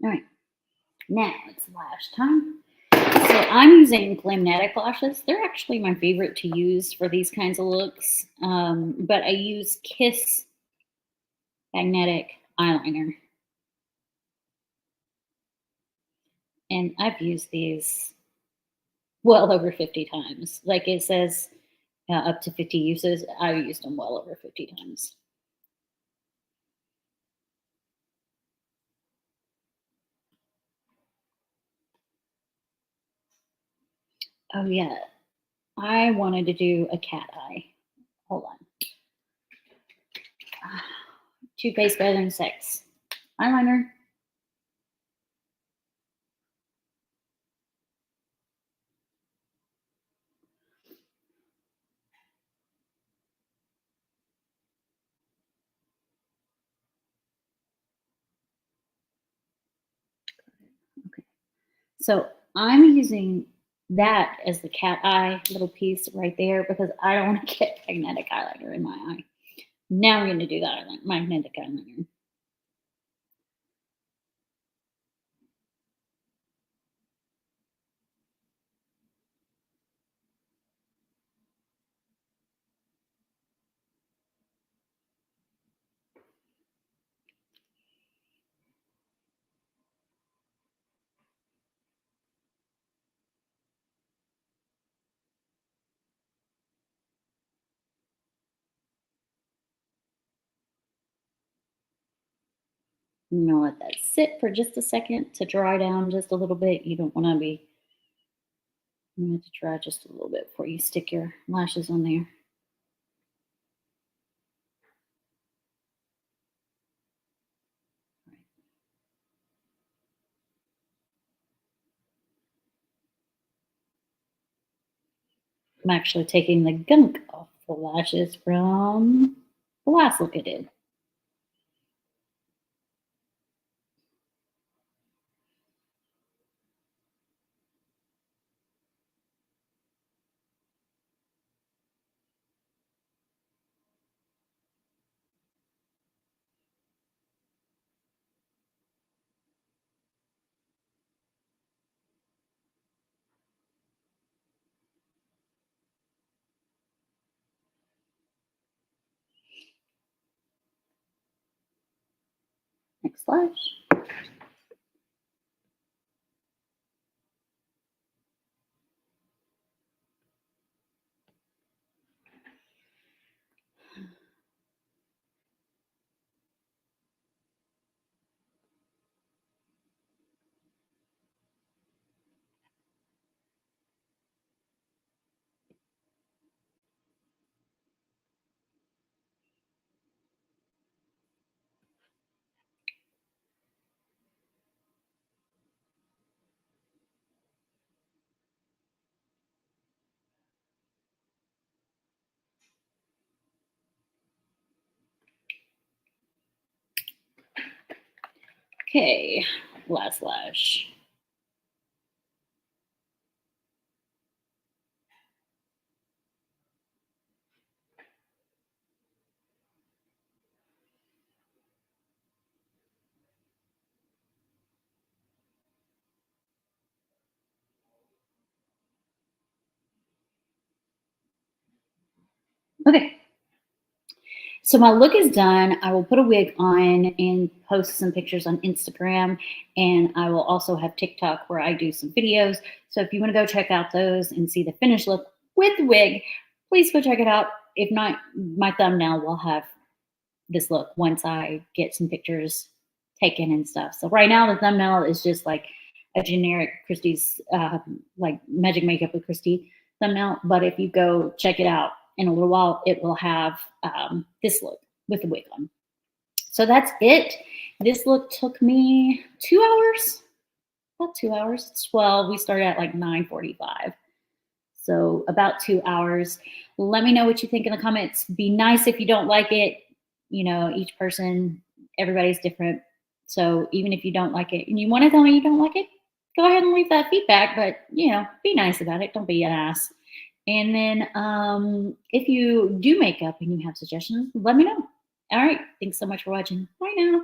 All right, now it's lash time. So I'm using magnetic lashes. They're actually my favorite to use for these kinds of looks, but I use Kiss magnetic eyeliner. And I've used these well over 50 times. Like it says up to 50 uses. I've used them well over 50 times. Oh yeah, I wanted to do a cat eye. Hold on. Toothpaste better than sex. Eyeliner. Okay. So I'm using that as the cat eye little piece right there because I don't want to get magnetic eyeliner in my eye. Now I'm going to do that magnetic eyeliner. I'm going to let that sit for just a second to dry down just a little bit. You don't want to be, you have to dry just a little bit before you stick your lashes on there. I'm actually taking the gunk off the lashes from the last look I did. Next lash. Okay, last lash. Okay. So my look is done. I will put a wig on and post some pictures on Instagram. And I will also have TikTok where I do some videos. So if you want to go check out those and see the finished look with the wig, please go check it out. If not, my thumbnail will have this look once I get some pictures taken and stuff. So right now the thumbnail is just like a generic Christy's like Magic Makeup with Christy thumbnail. But if you go check it out in a little while, it will have this look with the wig on. So that's it. This look took me 2 hours, about 2 hours. It's 12. We started at like 9:45. So about 2 hours. Let me know what you think in the comments. Be nice if you don't like it. You know, each person, everybody's different. So even if you don't like it and you want to tell me you don't like it, go ahead and leave that feedback. But, you know, be nice about it. Don't be an ass. And then if you do makeup and you have suggestions, let me know. All right. Thanks so much for watching. Bye now.